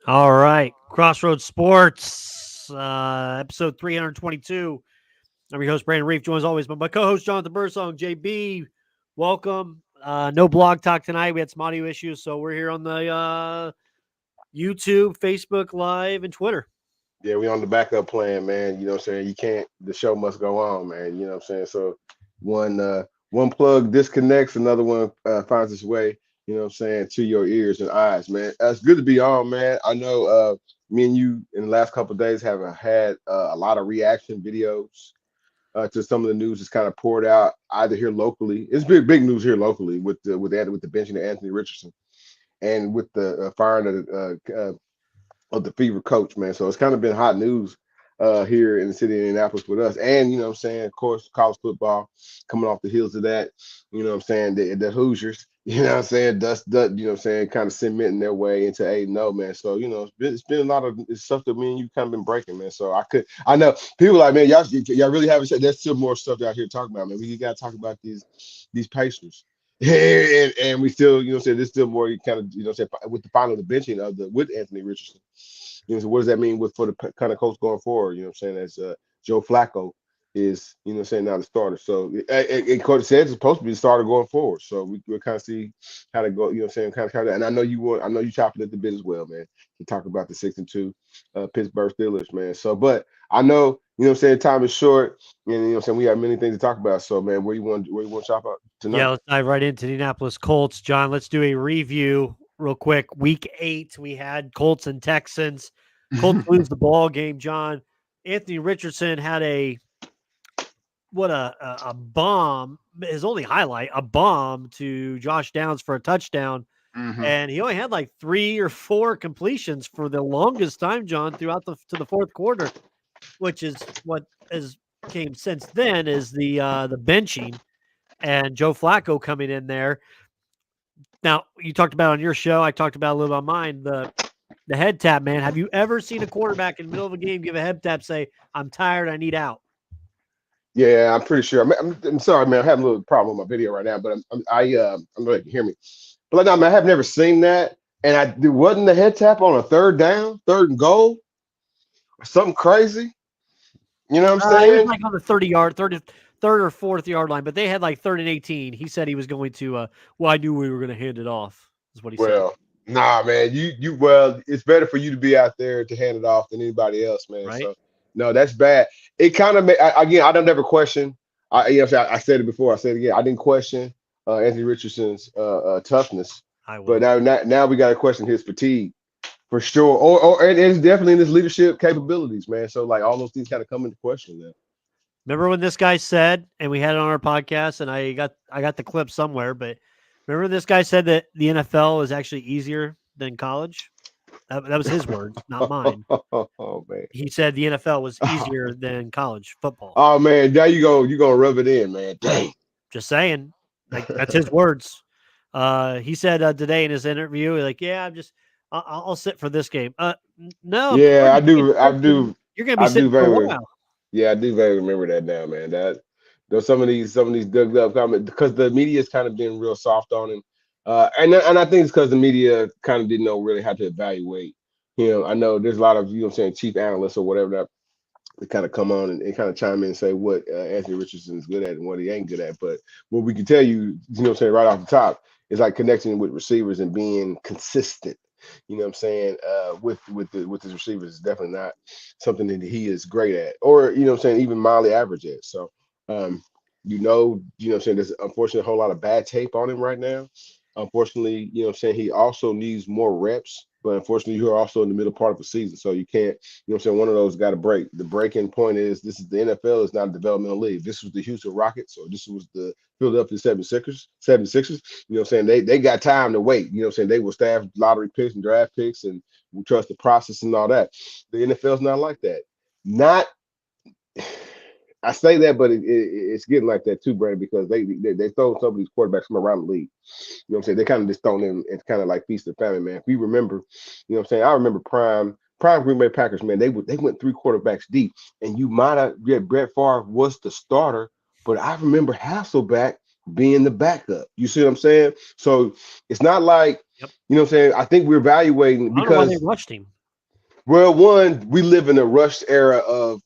All right. Crossroads Sports, episode 322. I'm your host, Brandon Reef, joined as always by my co-host, Jonathan Bursong. JB, welcome. No blog talk tonight. We had some audio issues, so we're here on the YouTube, Facebook Live, and Twitter. Yeah, we on the backup plan, man. You know what I'm saying? You can't the show must go on, man. You know what I'm saying? So one plug disconnects, another one finds its way, you know what I'm saying, to your ears and eyes, man. It's good to be on, man. I know me and you in the last couple of days have had a lot of reaction videos to some of the news that's kind of poured out either here locally. It's big news here locally with the benching of Anthony Richardson and with the firing of the Fever coach, man. So it's kind of been hot news here in the city of Indianapolis with us. And, you know what I'm saying, of course, college football coming off the heels of that, you know what I'm saying, the Hoosiers, you know what I'm saying, dust, you know what I'm saying, kind of cementing their way into 8-0, man. So, you know, it's been a lot of stuff that me and you kind of been breaking, man. So I know people like, man, y'all really haven't said, there's still more stuff out here to talk about, man. We got to talk about these Pacers. and we still, you know, say there's still more kind of, you know, say with the final the benching of the with Anthony Richardson. You know, so what does that mean for the kind of coach going forward? You know what I'm saying? As Joe Flacco is, you know what I'm saying, now the starter. So Coach said it's supposed to be the starter going forward. So we'll kind of see how to go, you know what I'm saying, kind of and I know you chopping at the bit as well, man, to talk about the 6-2 Pittsburgh Steelers, man. So but I know, you know what I'm saying, time is short, and you know what I'm saying, we have many things to talk about. So man, where you want to chop out Yeah, tonight? let's dive right into the Indianapolis Colts. John, let's do a review real quick. Week 8, we had Colts and Texans. Colts lose the ball game, John. Anthony Richardson had a bomb, his only highlight, a bomb to Josh Downs for a touchdown. Mm-hmm. And he only had like 3 or 4 completions for the longest time, John, throughout the fourth quarter, which is what has came since then is the benching and Joe Flacco coming in there. Now, you talked about on your show, I talked about a little on mine, the head tap, man. Have you ever seen a quarterback in the middle of a game give a head tap, say, "I'm tired, I need out"? Yeah, I'm pretty sure. I'm sorry, man. I'm having a little problem with my video right now, but I'm glad you can hear me. But like, no, man, I have never seen that, and it wasn't the head tap on a third down, third and goal, or something crazy. You know what I'm It was saying? like on the 30-yard, third or fourth yard line, but they had like 3rd and 18. He said he was going to, well, I knew we were going to hand it off, is what he said, Well, nah, man. Well, it's better for you to be out there to hand it off than anybody else, man. right? So no, that's bad. It kind of again, I don't never question. I said it before. I said it again. I didn't question Anthony Richardson's toughness, I but will. now we got to question his fatigue. For sure, or and it's definitely in his leadership capabilities, man. So like all those things kind of come into question now. Remember when this guy said, and we had it on our podcast, and I got the clip somewhere, but remember when this guy said that the NFL is actually easier than college? That was his words, not mine. Oh man. He said the NFL was easier than college football. Oh man, there you go. You gonna rub it in, man. Dang. Just saying, like that's his words. He said today in his interview, like, yeah, I'll sit for this game. No, Yeah, Jordan, you can't sit for, you're gonna be I do sitting for a very, while, yeah, I do very remember that now, man. That there's some of these dug up comments because the media's kind of been real soft on him, and I think it's because the media kind of didn't know really how to evaluate him. I know there's a lot of, you know what I'm saying, chief analysts or whatever that kind of come on and kind of chime in and say what Anthony Richardson is good at and what he ain't good at. But what we can tell you, you know what I'm saying, right off the top, is like connecting with receivers and being consistent. You know what I'm saying? With his receivers is definitely not something that he is great at, or you know what I'm saying, even mildly average at. So, you know what I'm saying. There's unfortunately a whole lot of bad tape on him right now. Unfortunately, you know what I'm saying, he also needs more reps. But unfortunately, you're also in the middle part of a season, so you can't. You know what I'm saying? One of those got to break. The breaking point is this is the NFL. It's not a developmental league. This was the Houston Rockets, or this was the Philadelphia 76ers. 76ers. You know what I'm saying? They got time to wait. You know what I'm saying? They will staff lottery picks and draft picks, and we trust the process and all that. The NFL's not like that. Not I say that, but it's getting like that too, Brandon, because they throw some of these quarterbacks from around the league. You know what I'm saying? They kind of just throw them and kind of like feast the family, man. If we remember, you know what I'm saying? I remember prime Green Bay Packers, man. They went 3 quarterbacks deep, and you might have, yeah, Brett Favre was the starter, but I remember Hasselback being the backup. You see what I'm saying? So it's not like, Yep. you know what I'm saying? I think we're evaluating I don't know why they because rushed him. Well, one, we live in a rushed era of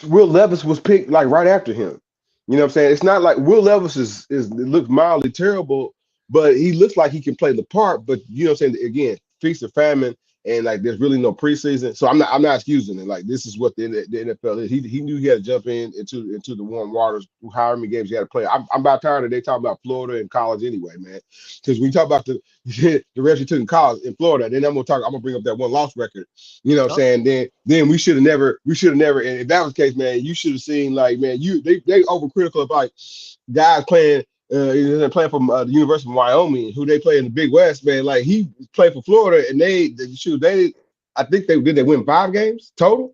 Will Levis was picked like right after him. You know what I'm saying? It's not like Will Levis is it looks mildly terrible, but he looks like he can play the part. But you know what I'm saying? Again, feast or famine, and like there's really no preseason. So I'm not excusing it. Like this is what the NFL is. He knew he had to jump into the warm waters. However many games he had to play. I'm about tired of they talking about Florida and college anyway, man. Because when you talk about the the rest he took in college in Florida, then I'm gonna bring up that one loss record. You know what I'm Oh, saying? Then we should have never, and if that was the case, man, you should have seen like, man, they overcritical of like guys playing from the University of Wyoming, who they play in the Big West, man. Like he played for Florida, and I think they win 5 games total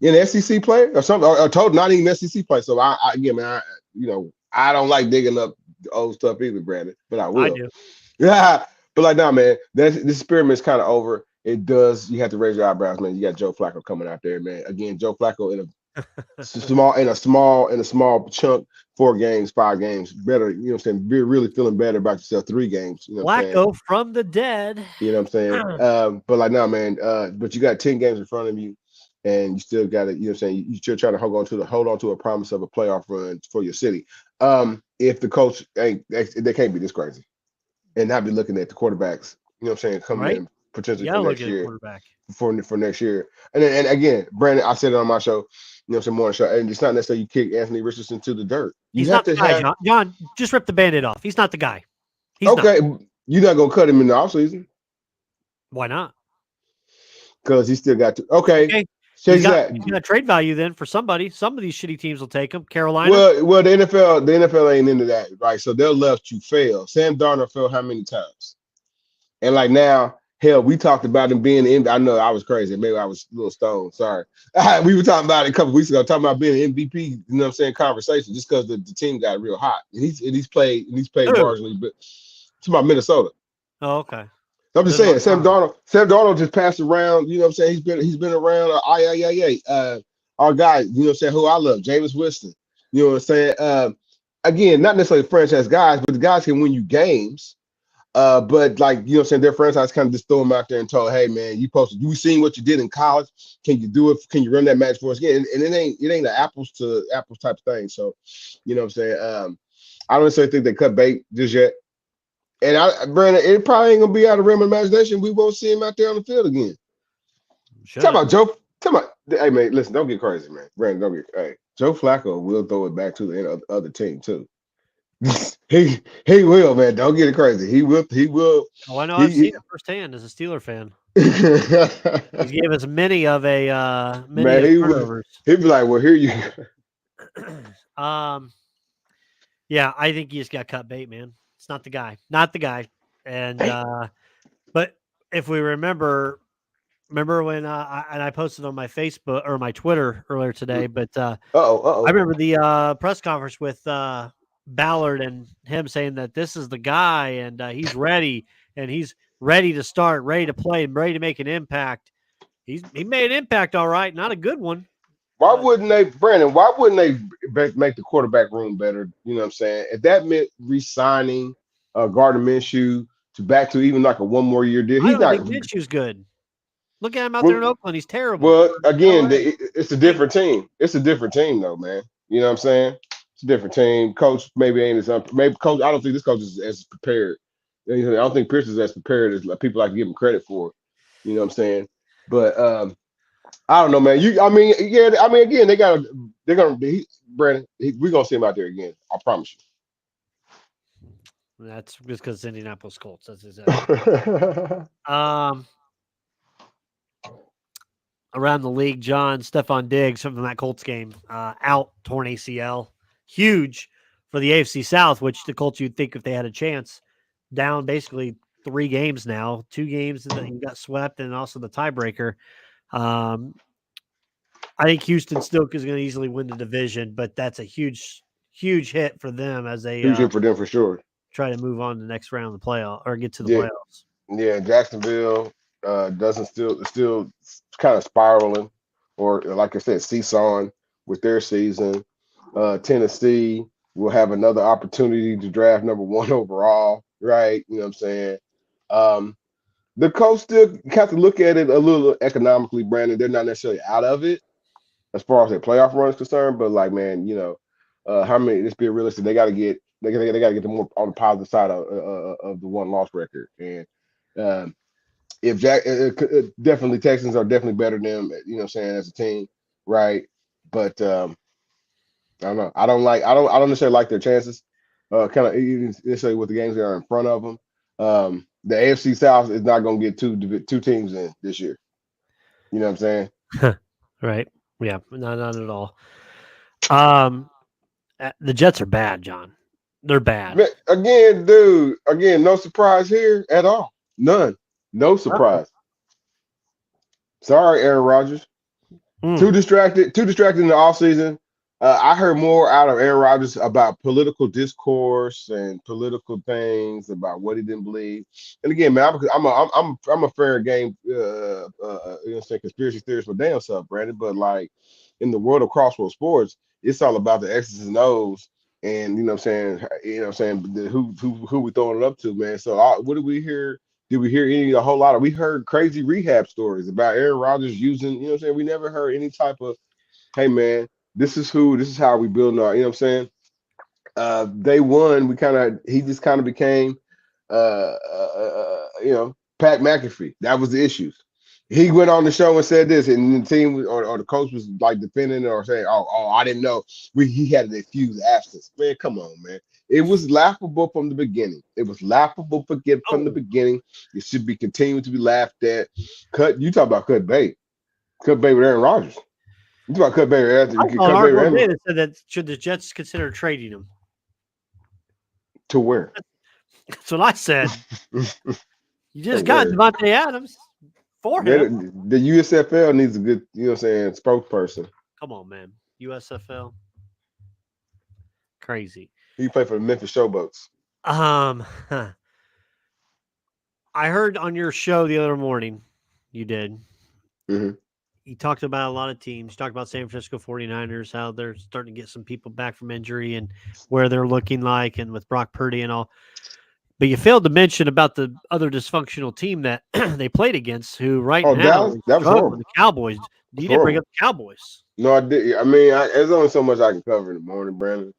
in the SEC play or something, or total, not even SEC play. So again, man, I don't like digging up the old stuff either, Brandon, but I I will. do. Yeah, but like, nah, man, this experiment's kind of over. It does. You have to raise your eyebrows, man. You got Joe Flacco coming out there, man. Again, Joe Flacco in a small chunk, 4 games, 5 games, better. You know what I'm saying? Be really feeling better about yourself. 3 games. You know what I'm saying? Flacco from the dead. You know what I'm saying? But like, nah, man. But you got 10 games in front of you, and you still got it. You know what I'm saying? You still trying to hold on to a promise of a playoff run for your city. If the coach ain't, they can't be this crazy and not be looking at the quarterbacks, you know what I'm saying, coming Right? in You potentially for gotta look next at a year, quarterback. for next year. And again, Brandon, I said it on my show, you know what I'm saying, morning show, and it's not necessarily you kick Anthony Richardson to the dirt. You He's have not the to guy, have John. John, just rip the band-aid off. He's not the guy. He's not. okay, you're not gonna cut him in the offseason Why not? because he still got to okay. Okay. Change that. He's got trade value then for somebody. Some of these shitty teams will take him. Carolina. Well, the NFL ain't into that, right? So they'll let you fail. Sam Darnold failed how many times? And like now, hell, we talked about him being in. I know I was crazy. Maybe I was a little stoned. Sorry. We were talking about it a couple weeks ago, talking about being an MVP, you know what I'm saying, conversation, just because the team got real hot. And he's played Who? marginally, but it's about Minnesota. Oh, okay. I'm just Doesn't saying, like Darnold. Sam Darnold just passed around, you know what I'm saying? He's been around our guy, you know what I'm saying, who I love, Jameis Winston. You know what I'm saying? Again, not necessarily franchise guys, but the guys can win you games. But like, you know what I'm saying, their franchise kind of just throw them out there and told, hey man, you seen what you did in college. Can you do it? Can you run that match for us again? And it ain't an apples to apples type of thing. So, you know what I'm saying? I don't necessarily think they cut bait just yet. And Brandon, it probably ain't gonna be out of realm of imagination. We won't see him out there on the field again. Talk Shouldn't. about Joe. Talk about, hey man, listen, don't get crazy, man. Brandon, hey, Joe Flacco will throw it back to the other team too. he will, man. Don't get it crazy. He will. Oh, I know. I've seen He it firsthand as a Steeler fan. He man, gave us many of turnovers. he'd be like, well, here you go. um, yeah, I think he just got cut bait, man. It's not the guy. Not the guy. And but if we remember when I posted on my Facebook or my Twitter earlier today, but I remember the press conference with Ballard and him saying that this is the guy and he's ready to start, ready to play, and ready to make an impact. He made an impact, all right, not a good one. Why wouldn't they, Brandon? Why wouldn't they make the quarterback room better? You know what I'm saying? If that meant re-signing Gardner Minshew back to even like a one more year deal, I he's don't not. think Minshew's good. Look at him out there in Well, Oakland; he's terrible. well, again, LA. it's a different team. It's a different team, though, man. You know what I'm saying? It's a different team. Coach maybe ain't as maybe coach. I don't think this coach is as prepared. I don't think Pierce is as prepared as people like to give him credit for. You know what I'm saying? But I don't know, man. Again, they're gonna be Brandon. We're gonna see him out there again. I promise That's just because Indianapolis Colts. That's exactly. you. Around the league, John Stephon Diggs from that Colts game, out, torn ACL, huge for the AFC South, which the Colts you'd think if they had a chance, down basically 3 games now, 2 games that you got swept, and also the tiebreaker. I think Houston still is going to easily win the division, but that's a huge hit for them as they Huge hit for them for sure. try to move on to the next round of the playoff or get to the Yeah, playoffs. yeah. Jacksonville doesn't still kind of spiraling, or like I said, seesawing with their season. Tennessee will have another opportunity to draft number 1 overall, right? You know what I'm saying? The Colts still have to look at it a little economically, Brandon. They're not necessarily out of it as far as their playoff run is concerned, but like, man, how many? Let's be realistic. They got to get the more on the positive side of the one loss record. And if Jack, definitely Texans are definitely better than them. What I'm saying, as a team, right? But I don't know. I don't necessarily like their chances. Kind of necessarily with the games that are in front of them. The AFC South is not going to get two teams in this year. You know what I'm saying? Right. Yeah. Not at all. The Jets are bad, John. They're bad. Again, dude. Again, no surprise here at all. None. No surprise. Sorry, Aaron Rodgers. Too distracted. Too distracted in the offseason. I heard more out of Aaron Rodgers about political discourse and political things about what he didn't believe. And again, man, I'm a fair game, conspiracy theorist for damn self, Brandon. But like in the world of crossroad sports, it's all about the X's and O's, and who we throwing it up to, man. So what did we hear? Did we hear a whole lot of? We heard crazy rehab stories about Aaron Rodgers using. We never heard any type of, hey man, this is how we build our, day one, he just kind of became, Pat McAfee. That was the issues. He went on the show and said this, and the team or the coach was like defending or saying, oh, I didn't know. He had an excused absence. Man, come on, man. It was laughable from the beginning. It was laughable from the beginning. It should be continuing to be laughed at. You talk about cut bait. Cut bait with Aaron Rodgers. You talk about cut bait after you I can saw an cut bait article with today Aaron. that said that should the Jets consider trading him? To where? That's what I said. You just got Devontae Adams for him. The USFL needs a good, spokesperson. Come on, man. USFL. Crazy. He played for the Memphis Showboats. I heard on your show the other morning, you did. Mm-hmm. You talked about a lot of teams. You talked about San Francisco 49ers, how they're starting to get some people back from injury and where they're looking like, and with Brock Purdy and all. But you failed to mention about the other dysfunctional team that they played against, who now Dallas? That was horrible. The Cowboys. You didn't bring up the Cowboys. No, I did. I mean, there's only so much I can cover in the morning, Brandon.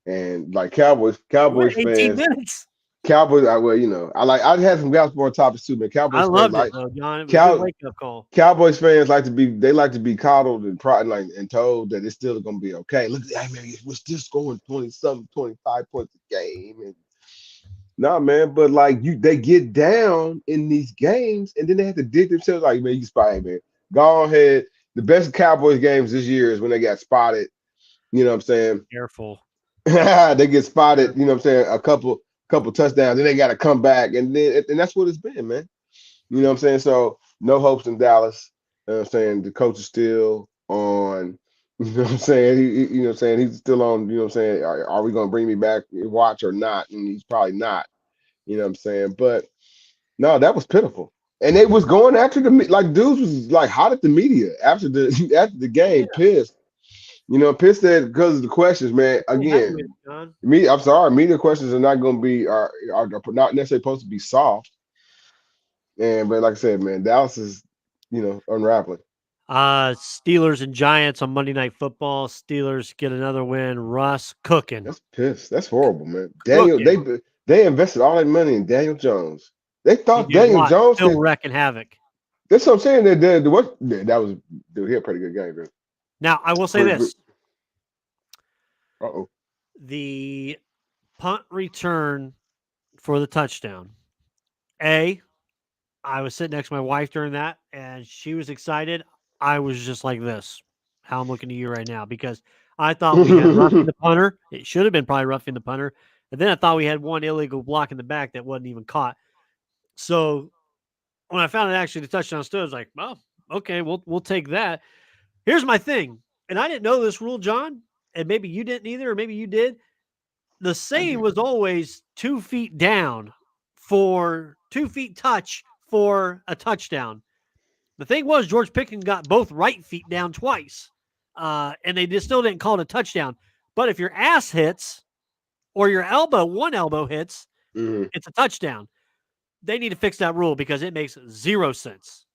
And like Cowboys 18 fans. Minutes. Cowboys, I'd had some basketball topics too, man. Cowboys I loved fans, it, though, John. It was a good wake-up call. Cowboys fans like to be coddled and told that it's still going to be okay. Look, hey man, we're still scoring 20-something, 25 points a game. And nah, man, but like they get down in these games and then they have to dig themselves like, man, you spy, man. Go ahead. The best Cowboys games this year is when they got spotted. You know what I'm saying? Careful. They get spotted, you know what I'm saying, a couple touchdowns, then they got to come back, and that's what it's been, man. You know what I'm saying? So no hopes in Dallas. You know what I'm saying? The coach is still on. You know what I'm saying? You know what I'm saying? He's still on. You know what I'm saying? Are we going to bring me back and watch or not? And he's probably not. You know what I'm saying? But no, that was pitiful. And they was going after like dudes was like hot at the media after the game, pissed. Pissed at because of the questions, man. Again, I'm sorry, media questions are not going to be are not necessarily supposed to be soft. But like I said, man, Dallas is, unraveling. Steelers and Giants on Monday Night Football. Steelers get another win. Russ cooking. That's pissed. That's horrible, man. They invested all that money in Daniel Jones. They thought Daniel Jones still wrecking havoc. That's what I'm saying. That was he had a pretty good game, dude. Now, I will say this. Uh-oh. The punt return for the touchdown. I was sitting next to my wife during that, and she was excited. I was just like this, how I'm looking at you right now, because I thought we had roughing the punter. It should have been probably roughing the punter. And then I thought we had one illegal block in the back that wasn't even caught. So when I found it actually the touchdown stood, I was like, well, okay, we'll take that. Here's my thing. And I didn't know this rule, John, and maybe you didn't either, or maybe you did. The saying was always 2 feet down for 2 feet touch for a touchdown. The thing was, George Pickens got both right feet down twice, and they just still didn't call it a touchdown. But if your ass hits or your one elbow hits, it's a touchdown. They need to fix that rule because it makes zero sense.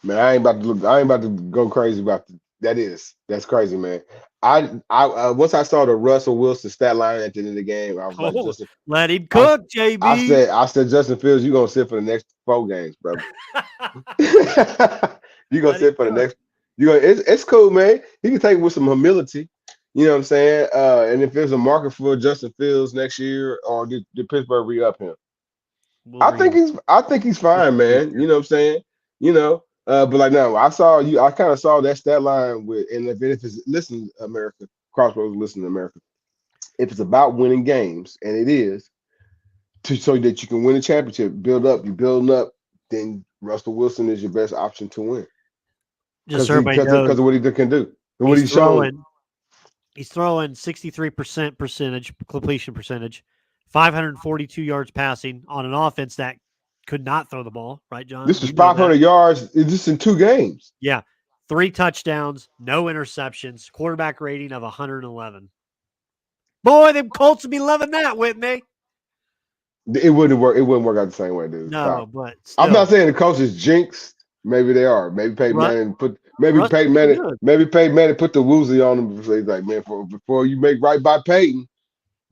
Man, I ain't about to go crazy about that's crazy, man. Once I saw the Russell Wilson stat line at the end of the game, I was like, Oh, Justin, let him I, cook, JB. I said, Justin Fields, you're gonna sit for the next 4 games, brother. You're gonna Let him sit for the cook. next. It's cool, man. He can take it with some humility. You know what I'm saying? And if there's a market for Justin Fields next year, or did Pittsburgh re-up him? We'll re-up. I think he's fine, man. You know what I'm saying? You know, but like now, I kind of saw that stat line with, and if it's listen, America, Crossroads, listen, America. If it's about winning games, and it is, so that you can win a championship, you're building up, then Russell Wilson is your best option to win Just so everybody knows, of what he can do and what he's he's shown. throwing 63% completion percentage, 542 yards passing on an offense that could not throw the ball, right, John? This was 500 yards just in 2 games. Yeah. 3 touchdowns, no interceptions, quarterback rating of 111. Boy, them Colts would be loving that, wouldn't they? It wouldn't work. It wouldn't work out the same way, dude. No, Stop. but still. I'm not saying the coach is jinxed. Maybe they are. Maybe Peyton Manning put the woozy on him. He's like, man, before you make right by Peyton,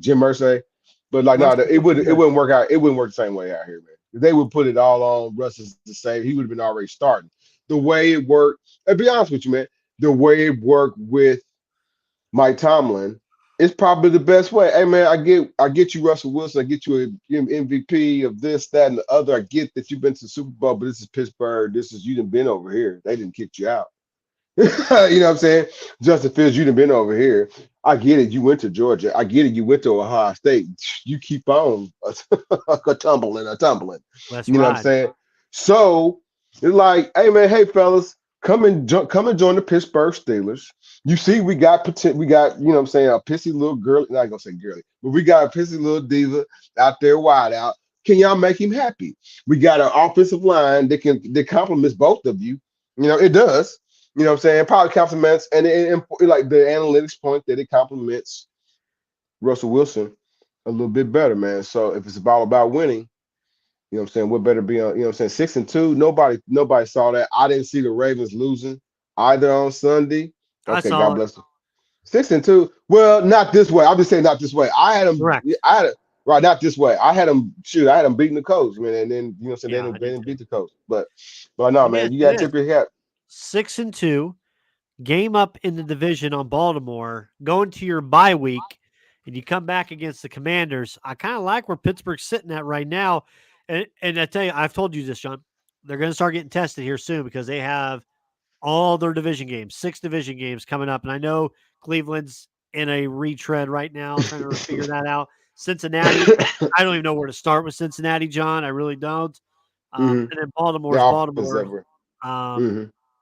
Jim Irsay. But like, no, it wouldn't work out. It wouldn't work the same way out here, man. If they would put it all on Russ is the same. He would have been already starting. The way it worked, and be honest with you, man, the way it worked with Mike Tomlin, it's probably the best way. Hey man, I get you Russell Wilson, I get you an MVP of this, that, and the other. I get that you've been to the Super Bowl, but this is Pittsburgh. You done been over here. They didn't kick you out. You know what I'm saying? Justin Fields, you done been over here. I get it. You went to Georgia. I get it. You went to Ohio State. You keep on tumbling. That's you know what I'm saying? So it's like, hey man, hey fellas, come and join the Pittsburgh Steelers. You see, we got you know what I'm saying, a pissy little girl. Not gonna say girly, but we got a pissy little diva out there wide out. Can y'all make him happy? We got an offensive line that complements both of you. You know, it does. You know what I'm saying? Probably compliments, and like the analytics point that it compliments Russell Wilson a little bit better, man. So if it's about winning, you know what I'm saying, what better be on, you know what I'm saying, 6-2. Nobody saw that. I didn't see the Ravens losing either on Sunday. Okay, God bless them. 6-2. Well, not this way. I'm just saying not this way. I had them. Correct. Right, not this way. I had them beating the Colts, man, and then you know what I'm saying, they didn't beat the Colts. But no, man, you got to tip your hat. 6-2, game up in the division on Baltimore, going to your bye week, and you come back against the Commanders. I kind of like where Pittsburgh's sitting at right now. And I tell you, I've told you this, John. They're going to start getting tested here soon because they have all their division games, 6 division games coming up. And I know Cleveland's in a retread right now, trying to figure that out. Cincinnati, I don't even know where to start with Cincinnati, John. I really don't. And then Baltimore's Baltimore.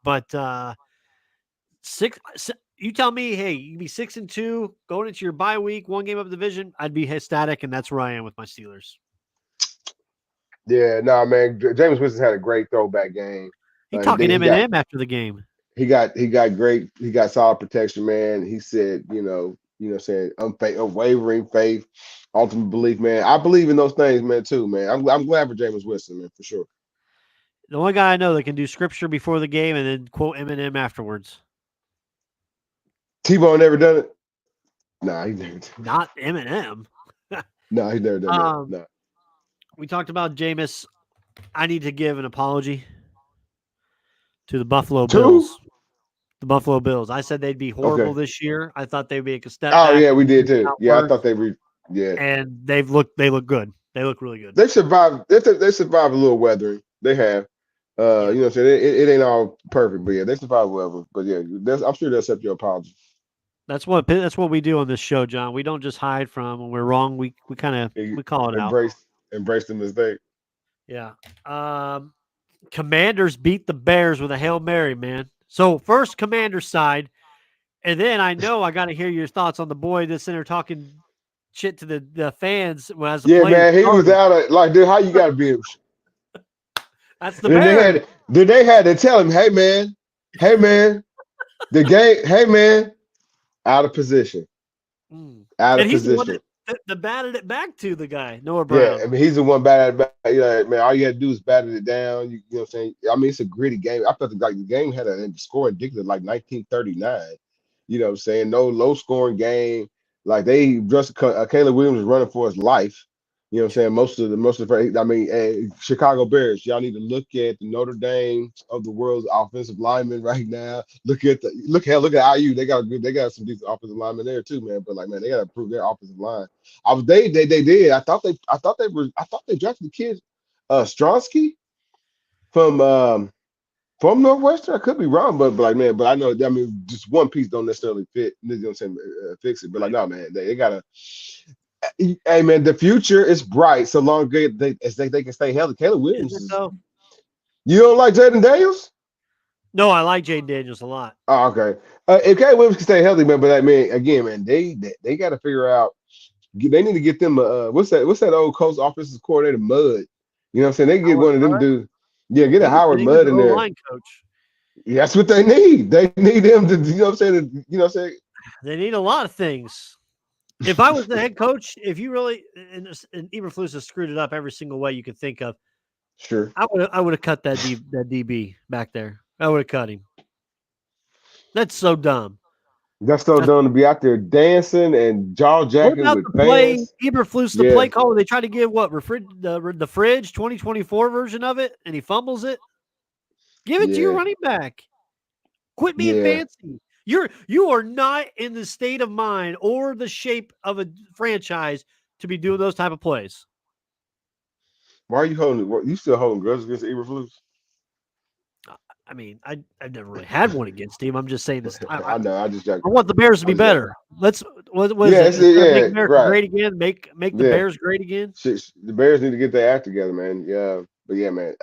But 6. You tell me, hey, you be 6-2 going into your bye week, 1 game up division. I'd be ecstatic, and that's where I am with my Steelers. Yeah, no, man. Jameis Winston had a great throwback game. He talking M&M after the game. He got solid protection, man. He said, saying unwavering faith, ultimate belief, man. I believe in those things, man, too, man. I'm glad for Jameis Winston, man, for sure. The only guy I know that can do scripture before the game and then quote Eminem afterwards. T-Bone never done it? Nah, he never done it. Not Eminem. No, he never done that. No. We talked about Jameis. I need to give an apology to the Buffalo Bills. The Buffalo Bills. I said they'd be horrible this year. I thought they'd make a step back. Oh, yeah, we did too. Yeah, I thought And they look good. They look really good. They survived. They survived a little weathering. They have. You know what I'm saying? It ain't all perfect, but yeah, they survived well. But yeah, I'm sure they'll accept your apology. That's what we do on this show, John. We don't just hide from when we're wrong. We kind of we call it out. Embrace the mistake. Yeah. Commanders beat the Bears with a Hail Mary, man. So first Commanders side, and then I know I got to hear your thoughts on the boy that's in there talking shit to the fans. Man, he was out of like, dude, how you got to be? That's the Bears. They had to tell him, hey man, the game, hey man, out of position. Out of position. the batted it back to the guy, Noah Yeah, Brown. I mean, he's the one bad at you know, man. All you had to do is batter it down. You know what I'm saying? I mean, it's a gritty game. I thought the game had a score indicative like 1939. You know what I'm saying? No low scoring game. Like they just Caleb Williams was running for his life. You know what I'm saying? I mean, Chicago Bears, y'all need to look at the Notre Dame of the world's offensive linemen right now. Look at IU. They got some decent offensive linemen there too, man. But like, man, they got to improve their offensive line. They did. I thought they drafted the kid Stronsky from from Northwestern. I could be wrong, but like, man, but I know, I mean, just one piece don't necessarily fit. You know what I'm saying? Fix it. But like, no, man, they gotta. Hey, man, the future is bright so long they can stay healthy. Caleb Is Williams it is. though? You don't like Jaden Daniels? No, I like Jaden Daniels a lot. Oh, okay. If Caleb Williams can stay healthy, man, but I mean, again, man, they got to figure out. They need to get them. What's that old Colts offensive coordinator Mud? You know what I'm saying? They can get Howard one of them Mudd. dudes. Yeah, get a Howard He was Mudd an in O there. line coach. Yeah, that's what they need. They need them to, you know what I'm saying? You know what I'm saying? They need a lot of things. If I was the head coach, if you really and Eberflus has screwed it up every single way you could think of, Sure. I would have cut that DB back there. I would have cut him. That's so dumb. That's so That's, dumb to be out there dancing and jaw what jacking about with the play? fans. Eberflus, the Yeah, play caller. They try to give what the fridge 2024 version of it, and he fumbles it. Give it to your yeah, running back. Quit being yeah. fancy. You are not in the state of mind or the shape of a franchise to be doing those type of plays. Why are you holding? You still holding grudges against Eberflus? I mean, I've never really had one against him. I'm just saying this. I know. I just got. I want the Bears to I be just got. better. What is Yeah, it? Instead of make America right. great again, make the Yeah, Bears great again. the Bears need to get their act together, man. Yeah, but yeah, man.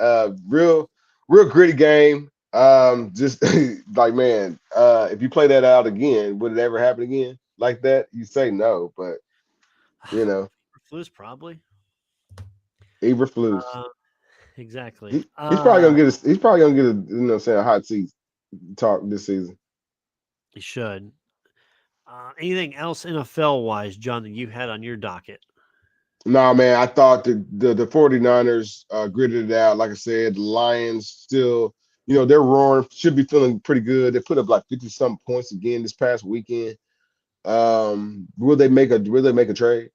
Real gritty game. Just like, man. If you play that out again, would it ever happen again like that? You say no, but you know, Flus probably. Eberflus. Exactly. He's probably gonna get a. He's probably gonna get a. You know, what I'm saying, a hot seat talk this season. He should. Anything else NFL wise, John, that you had on your docket? Nah, man, I thought the 49ers gritted it out. Like I said, the Lions still, you know, they're roaring, should be feeling pretty good. They put up like 50-something points again this past weekend. Will they make a trade?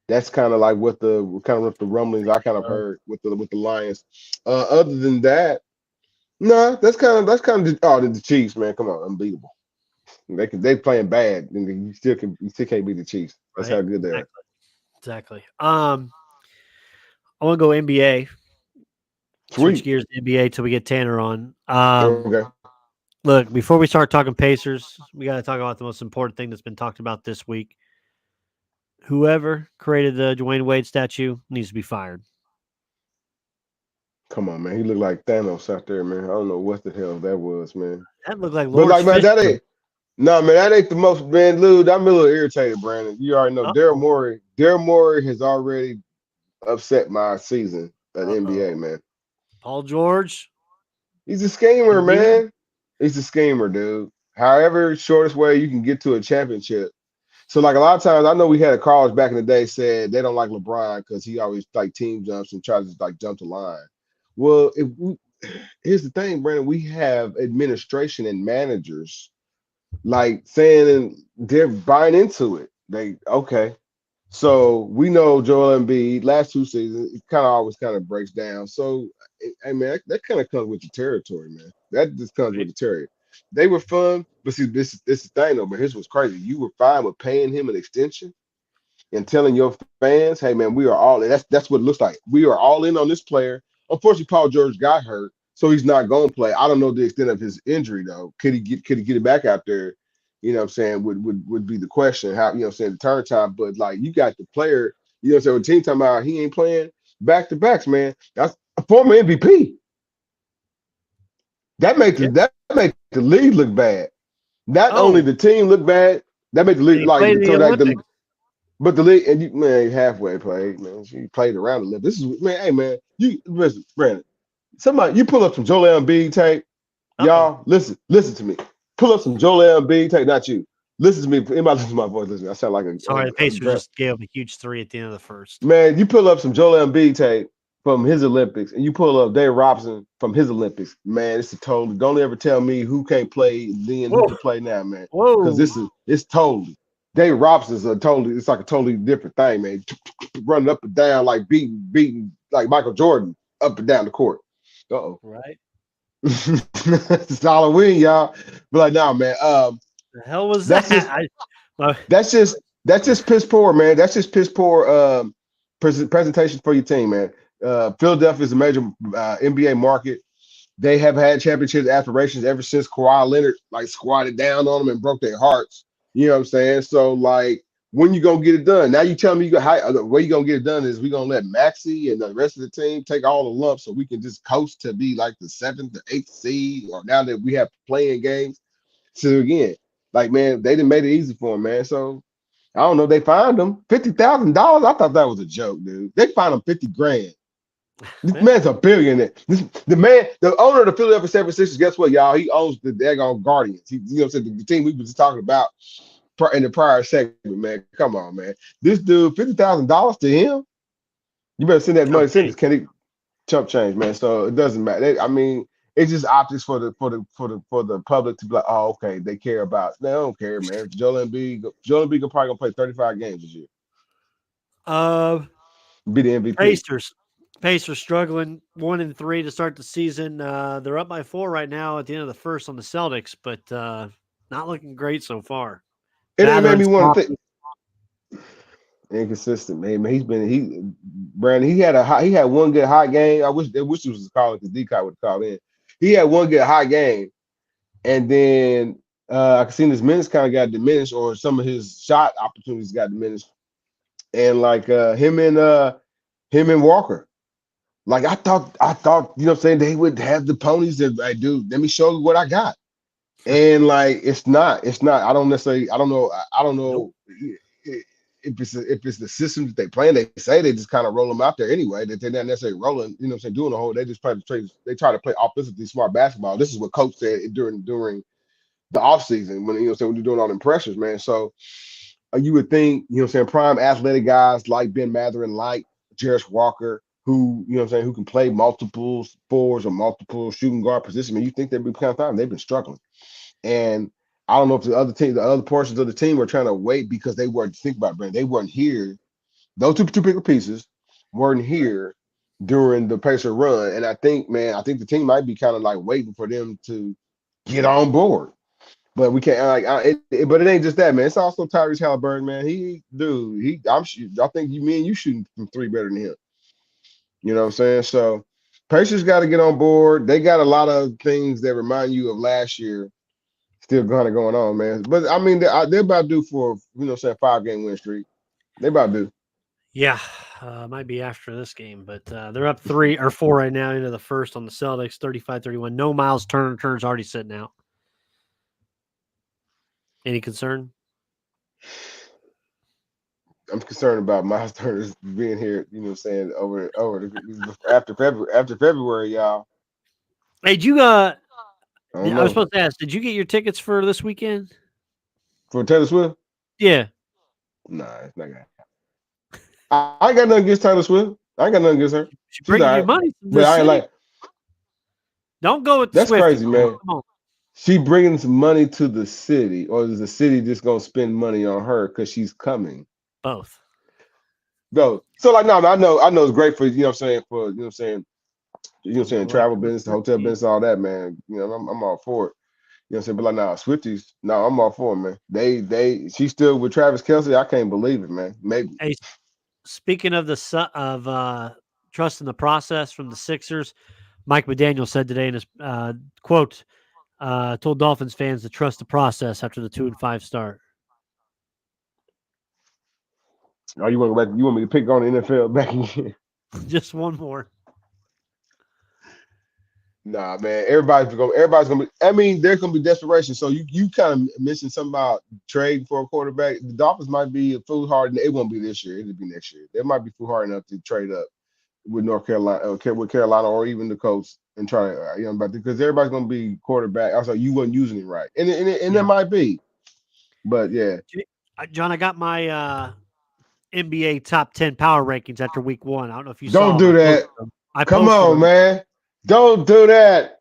That's kind of like what the rumblings I kind of heard with the Lions. Other than that, no, the Chiefs, man. Come on, unbeatable. They playing bad, and you still can't beat the Chiefs. That's Right. how good they are. Exactly. I want to go NBA. Switch Sweet. gears to NBA till we get Tanner on. Okay. Look, before we start talking Pacers, we got to talk about the most important thing that's been talked about this week. Whoever created the Dwayne Wade statue needs to be fired. Come on, man. He looked like Thanos out there, man. I don't know what the hell that was, man. That looked like But Lawrence like, man, that Fishburne. ain't no, man. That ain't the most, man. Lou, I'm a little irritated, Brandon. You already know Daryl Uh-oh. Morey. Daryl Morey has already upset my season at NBA, Uh-oh. man. Paul George. He's a schemer, Embiid. man. He's a schemer, dude. However, shortest way you can get to a championship. So, like a lot of times, I know we had a callers back in the day said they don't like LeBron because he always like team jumps and tries to like jump the line. Well, here's the thing, Brandon. We have administration and managers like saying they're buying into it. Okay. So we know Joel Embiid last 2 seasons, it kind of always kind of breaks down. So, I mean, that kind of comes with the territory, man. That just comes with Right. the territory. They were fun, but see, this is the thing though. But here's what's crazy: you were fine with paying him an extension and telling your fans, "Hey, man, we are all in." That's what it looks like. We are all in on this player. Unfortunately, Paul George got hurt, so he's not going to play. I don't know the extent of his injury though. Could he get it back out there? You know what I'm saying? Would be the question. How, you know what I'm saying, the turn time. But like, you got the player, you know what I'm saying, when team talking about he ain't playing back to backs, man. That's a former MVP. Yeah. That make the league look bad. Not only Oh, the team look bad, that make the and league he played in like the so like the Olympics. but the league and you, man, halfway played, man. You played around a little. This is, man, hey man, you listen, Brandon. Somebody, you pull up some Joel Embiid tape, Uh-oh. y'all. Listen to me. Pull up some Joel Embiid tape, not you. listen to me. Anybody listen to my voice? Listen, I sound like Sorry, the Pacers just gave him a huge 3 at the end of the first. man. You pull up some Joel Embiid tape from his Olympics, and you pull up Dave Robinson from his Olympics. Man, it's a total. Don't ever tell me who can't play then, who Whoa, can play now, man. Because whoa, it's totally. Dave Robinson's a totally. It's like a totally different thing, man. Running up and down like beating like Michael Jordan up and down the court. Uh-oh. right? It's Halloween, y'all. But like, nah, man. The hell was That's that? just that's just piss poor, man. That's just piss poor presentation for your team, man. Philadelphia is a major NBA market. They have had championship aspirations ever since Kawhi Leonard like squatted down on them and broke their hearts. You know what I'm saying? So like, when you gonna get it done? Now you tell me the way you gonna get it done is we gonna let Maxey and the rest of the team take all the lumps so we can just coast to be like the 7th or 8th seed, or now that we have playing games. So again, like man, they didn't make it easy for him, man. So I don't know. They fined him $50,000. I thought that was a joke, dude. They fined him 50 grand. This man's a billionaire. The owner of the Philadelphia 76ers, guess what, y'all? He owns the daggone Guardians. You know what I'm saying? The team we were just talking about in the prior segment, man. Come on, man. This dude, $50,000 to him? You better send that money. Send this. Can he chump change, man? So it doesn't matter. I mean, it's just optics for the public to be like, oh, okay, they care about. They don't care, man. Joel Embiid probably gonna play 35 games this year. Be the MVP. Pacers struggling 1-3 to start the season. They're up by 4 right now at the end of the first on the Celtics, but not looking great so far. It made me want to think. Inconsistent, man. Brandon. He had one good hot game. I wish this was calling because D-Cot would have called in. He had one good hot game, and then I could see his minutes kind of got diminished, or some of his shot opportunities got diminished. And like him and Walker. Like I thought, you know what I'm saying, they would have the ponies that I do. Let me show you what I got. And like it's not. I don't know. Nope. If it's the system that they play, they say they just kind of roll them out there anyway. That they're not necessarily rolling, you know what I'm saying, doing the whole. They just try to play offensively smart basketball. This is what coach said during the offseason when when you're doing all them pressures, man. So you would think, you know what I'm saying, prime athletic guys like Ben Mathurin, like Jarris Walker, who, you know what I'm saying, who can play multiple fours or multiple shooting guard positions. I mean, you think they'd be kind of fine. They've been struggling. And I don't know if the other portions of the team were trying to wait because they weren't, think about it, Brandon, they weren't here. Those two bigger pieces weren't here during the Pacer run. And I think the team might be kind of like waiting for them to get on board. But we can't but it ain't just that, man. It's also Tyrese Halliburton, man. I think me and you shooting from 3 better than him. You know what I'm saying? So Pacers got to get on board. They got a lot of things that remind you of last year still kind of going on, man. But I mean, they're about to do for, you know what I'm saying, 5-game win streak. They about to do. Yeah, might be after this game, but they're up 3 or 4 right now into the first on the Celtics, 35-31. No Miles Turner. Turner's already sitting out. Any concern? I'm concerned about Miles Turner being here, you know what I'm saying, after February, y'all. Hey, did you I was supposed to ask, did you get your tickets for this weekend? For Taylor Swift? Yeah. Nah, it's not gonna happen. I ain't got nothing against Taylor Swift. I ain't got nothing against her. She's bringing you money from but I ain't like. Don't go with that's Swiftie. Crazy, man. Come on. She bringing some money to the city, or is the city just gonna spend money on her because she's coming? Both. No, so like no, I know it's great for, you know what I'm saying, travel business, the hotel business, all that, man. You know, I'm all for it. You know what I'm saying? But like, Swifties, I'm all for them, man. She's still with Travis Kelce. I can't believe it, man. Maybe. Hey, speaking of trust in the process from the Sixers, Mike McDaniel said today in his quote, told Dolphins fans to trust the process after the 2-5 start. Oh, you want me to pick on the NFL back again? Just one more. Nah, man. Everybody's gonna be. I mean, there's gonna be desperation. So you kind of mentioned something about trading for a quarterback. The Dolphins might be foolhardy. It won't be this year. It'll be next year. They might be foolhardy enough to trade up with North Carolina, with Carolina, or even the Colts, and try because everybody's gonna be quarterback. Also, you wasn't using it right, and it might be. But yeah, John, I got my NBA top 10 power rankings after week 1. I don't know if you don't saw them. do that. I Come posted on, them. man. Don't do that.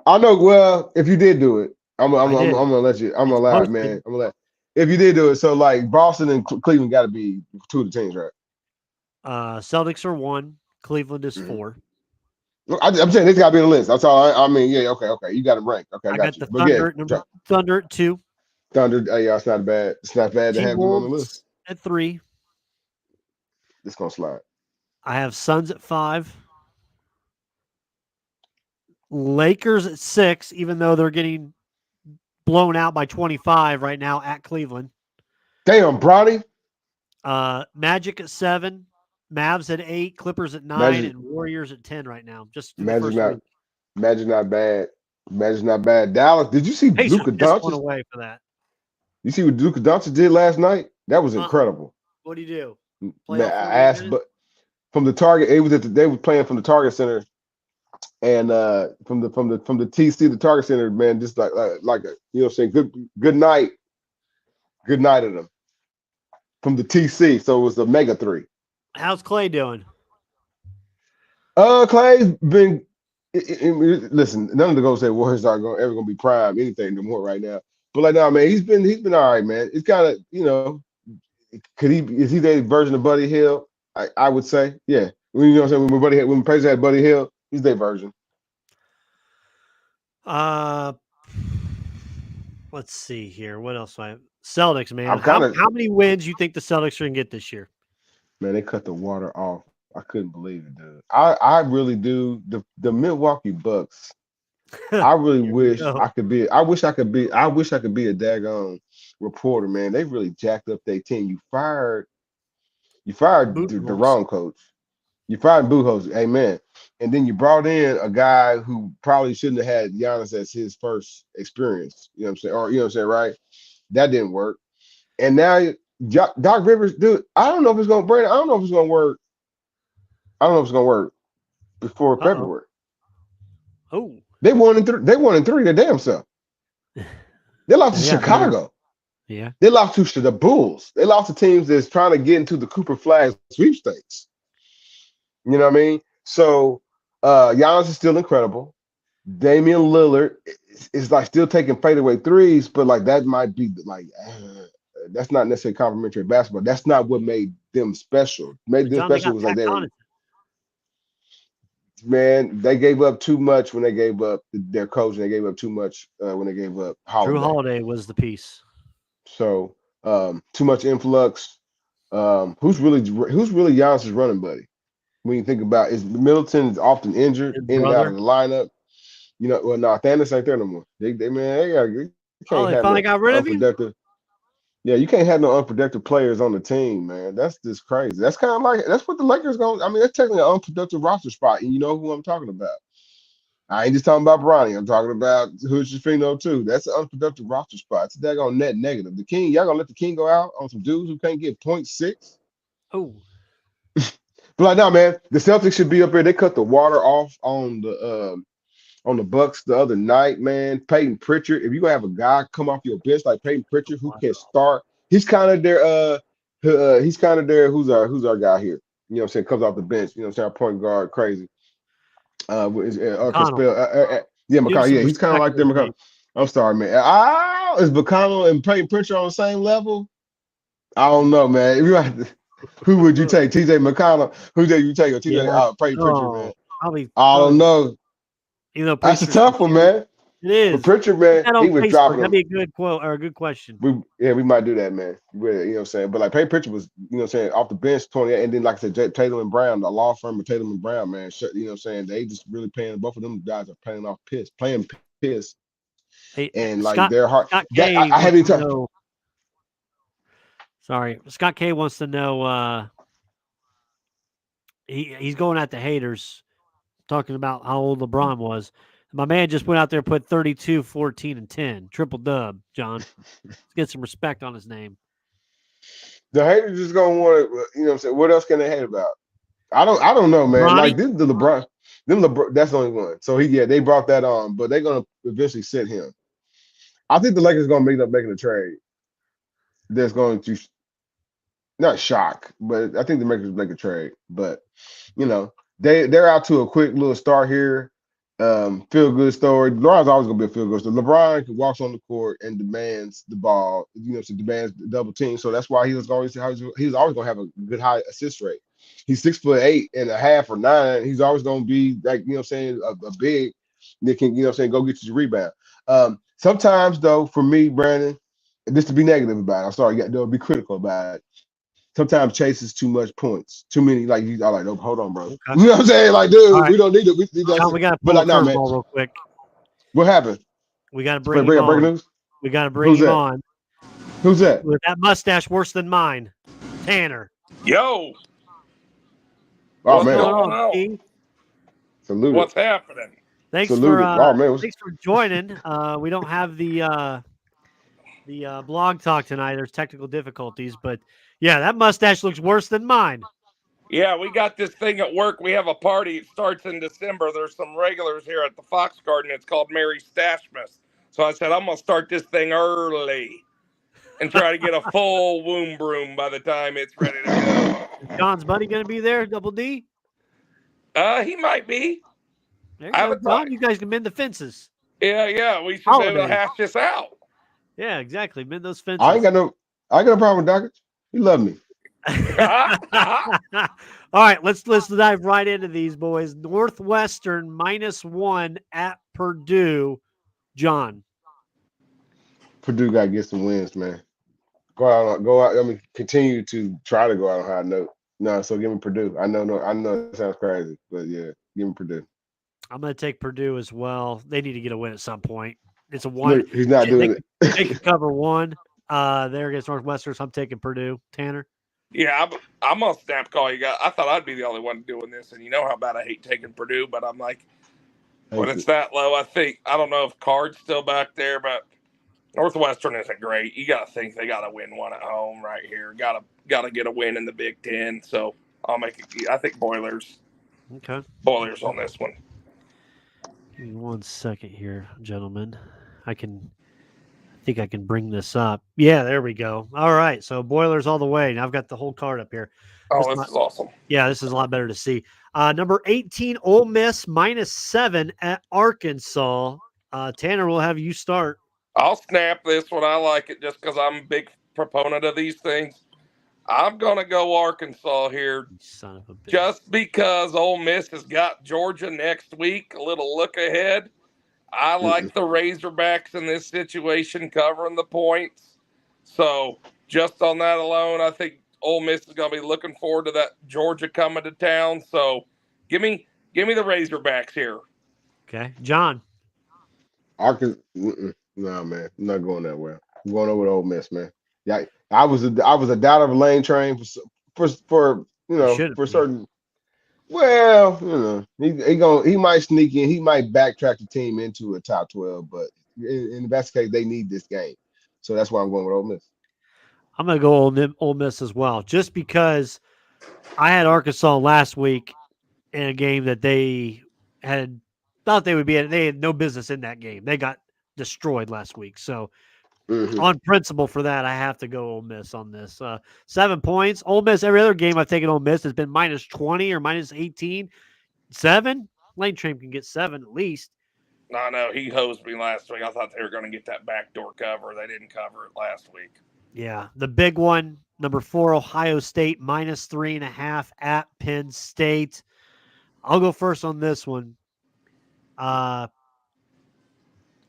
I know. Well, if you did do it, I did. I'm gonna let you. I'm gonna It's allow it, posted. man. I'm gonna let. If you did do it, so like Boston and Cleveland got to be two of the teams, right? Celtics are 1. Cleveland is Mm-hmm. 4. I'm saying this got to be on the list. That's all. I mean, yeah, okay. You got it ranked. Okay, I I got got you. the But yeah, Thunder at 2. Thunder. Yeah, it's not bad. It's not bad to have them on the list. T-Wolves at 3. It's gonna slide. I have Suns at 5. Lakers at 6, even though they're getting blown out by 25 right now at Cleveland. Damn, Bronny. Magic at 7. Mavs at 8. Clippers at 9. Magic, And Warriors at 10 right now, just through the Magic first not, week. Magic not bad. Magic not bad. Dallas. Did you see Pacers Luka just one Doncic? away for that. You see what Luka Doncic did last night? That was incredible. What do you do? Play Man, all I 48 asked, minutes? but from the Target, they were playing from the Target Center, and from the TC, the Target Center, man, just like you know, what I'm saying good night of them from the TC. So it was the Mega 3. How's Clay doing? Clay's been. Listen, none of the Golden State Warriors are ever gonna be prime anything no more right now. But like now, man, he's been all right, man. It's kind of is he the version of Buddy Hield? I would say, yeah. You know what I'm saying? When Pacers had Buddy Hield, he's their version. Let's see here. What else? Celtics, man. I'm kind of How many wins you think the Celtics are gonna get this year? Man, they cut the water off. I couldn't believe it, dude. I really do. The Milwaukee Bucks. I really Here we wish go. I could be. I wish I could be a daggone reporter, man. They really jacked up their team. You fired the Budenholzer. wrong coach. You fired Budenholzer, amen. And then you brought in a guy who probably shouldn't have had Giannis as his first experience. You know what I'm saying? Or you know what I'm saying, right? That didn't work. And now Doc Rivers, dude, I don't know if it's gonna work. I don't know if it's gonna work before February. Oh. They won in 3. They won in 3 their damn self. They lost to Chicago. Yeah. They lost to the Bulls. They lost to teams that's trying to get into the Cooper Flag sweepstakes. You know what I mean? So Giannis is still incredible. Damian Lillard is like still taking fadeaway threes, but like that might be like that's not necessarily complimentary basketball. That's not what made them special. Made them John, they special got was like Pat they were. Connaughton. Man, they gave up too much when they gave up their coach, and they gave up too much when they gave up Holiday. Drew Holiday was the piece. So too much influx. Who's really Giannis's running buddy? When you think about is Middleton is often injured His in and out brother. of the lineup. You know, well, no, Thanos ain't there no more. They can't They have finally no got rid of you? unproductive. Yeah, you can't have no unproductive players on the team, man. That's just crazy. That's kind of like that's what the Lakers going. I mean, that's technically an unproductive roster spot, and you know who I'm talking about. I ain't just talking about Bronny. I'm talking about Hood Schifino too. That's an unproductive roster spot. It's a daggone net negative. The King, y'all gonna let the King go out on some dudes who can't get 0.6? Oh. But like now, man, the Celtics should be up here. They cut the water off on the Bucks the other night, man. Peyton Pritchard. If you gonna have a guy come off your bench like Peyton Pritchard who can start, he's kind of their who's our guy here. You know what I'm saying? Comes off the bench. You know what I'm saying? Our point guard, crazy. Can spell. Yeah, McConnell. Yeah, he's kind of like them. McConnell. I'm sorry, man. Is McConnell and Peyton Pritchard on the same level? I don't know, man. Who would you take? TJ McConnell? Who did you take? Or TJ Peyton Pritchard, man? I don't know. That's a tough one, man. It is. But Pritchard, man, he was dropping them. That'd be a good quote or a good question. We might do that, man. You know what I'm saying? But like Peyton Pritchard was, you know what I'm saying, off the bench 28, and then like I said, Tatum and Brown, the law firm of Tatum and Brown, man. You know what I'm saying? They just really playing. Both of them guys are playing piss. Hey, and like Scott, they're hard. Scott K I haven't talked. Sorry, Scott K wants to know. He's going at the haters, talking about how old LeBron was. My man just went out there and put 32, 14, and 10. Triple dub, John. Let's get some respect on his name. The haters just gonna want to, you know what I'm saying? What else can they hate about? I don't know, man. Bronny? Like this the LeBron, that's the only one. So they brought that on, but they're gonna eventually sit him. I think the Lakers gonna end up making a trade. that's going to not shock, but I think the makers make a trade. But you know, they're out to a quick little start here. Feel good story. LeBron's always gonna be a feel good story. LeBron walks on the court and demands the ball. So demands the double team. So that's why he was always gonna have a good high assist rate. He's 6'8.5" or 9. He's always gonna be like a big that can go get you the rebound. Sometimes though, for me, Brandon, and this to be negative about it, I'm sorry, to be critical about it. Sometimes chases too much points, too many. Like you are like, oh, hold on, bro. Okay. You know what I'm saying? Like, All dude, right. we don't need it. We John, we got to but pull a like, no, man. curveball real quick. What happened? We got to bring Breaking him on. news. We got to bring Who's him that? on. Who's that? With that mustache worse than mine, Tanner. Yo. Oh What's man. going on? Salute. What's happening? Thanks Salute. thanks for joining. We don't have the blog talk tonight. There's technical difficulties, but yeah, that mustache looks worse than mine. Yeah, we got this thing at work. We have a party. It starts in December. There's some regulars here at the Fox Garden. It's called Mary Stashmas. So I said, I'm going to start this thing early and try to get a full womb broom by the time it's ready to go. Is John's buddy going to be there, Double D? He might be. There you go, John. You guys can mend the fences. Yeah. We should be able to hash this out. Yeah, exactly. Mend those fences. I ain't got no problem with Dockage. He love me. All right, let's dive right into these boys. Northwestern -1 at Purdue. John. Purdue got to get some wins, man. Go out. I mean, continue to try to go out on a high note. No, so give me Purdue. I know it sounds crazy, but yeah, give me Purdue. I'm going to take Purdue as well. They need to get a win at some point. It's a one. Look, he's not doing it. They can cover one there against Northwestern, so I'm taking Purdue. Tanner? Yeah, I'm on snap call. I thought I'd be the only one doing this, and you know how bad I hate taking Purdue, but I'm like, when it's that low, I don't know if Card's still back there, but Northwestern isn't great. You got to think they got to win one at home right here. Got to get a win in the Big Ten. So I think Boilers. Okay. Boilers on this one. Give me 1 second here, gentlemen. I think I can bring this up. Yeah, there we go. All right, so Boilers all the way. Now I've got the whole card up here. Oh, this is awesome. Yeah, this is a lot better to see. Number 18, Ole Miss -7 at Arkansas. Tanner, we'll have you start. I'll snap this one. I like it just because I'm a big proponent of these things. I'm going to go Arkansas here. Son of a bitch. Just because Ole Miss has got Georgia next week, a little look ahead. I like the Razorbacks in this situation covering the points. So just on that alone, I think Ole Miss is going to be looking forward to that Georgia coming to town. So give me the Razorbacks here. Okay, John. Arkansas. No, man, I'm not going that way. I'm going over to Ole Miss, man. Yeah, I was a doubt of a lane train for certain. Well, he might sneak in. He might backtrack the team into a top 12, but in the best case, they need this game. So that's why I'm going with Ole Miss. I'm going to go Ole Miss as well, just because I had Arkansas last week in a game that they had thought they would be in. They had no business in that game. They got destroyed last week. So on principle for that, I have to go Ole Miss on this. 7 points. Ole Miss, every other game I've taken Ole Miss has been -20 or -18. 7? Lane Train can get 7 at least. No, he hosed me last week. I thought they were going to get that backdoor cover. They didn't cover it last week. Yeah, the big one, number 4, Ohio State, -3.5 at Penn State. I'll go first on this one.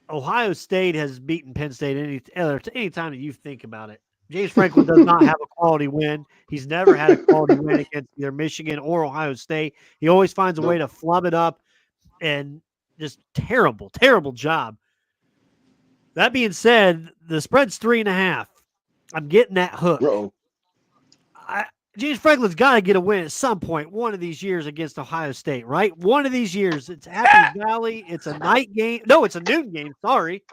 Ohio State has beaten Penn State any time that you think about it. James Franklin does not have a quality win. He's never had a quality win against either Michigan or Ohio State. He always finds a way to flub it up, and just terrible, terrible job. That being said, the spread's 3.5. I'm getting that hook. James Franklin's got to get a win at some point one of these years against Ohio State, right? One of these years. It's Happy Valley. It's a night game. No, it's a noon game. Sorry.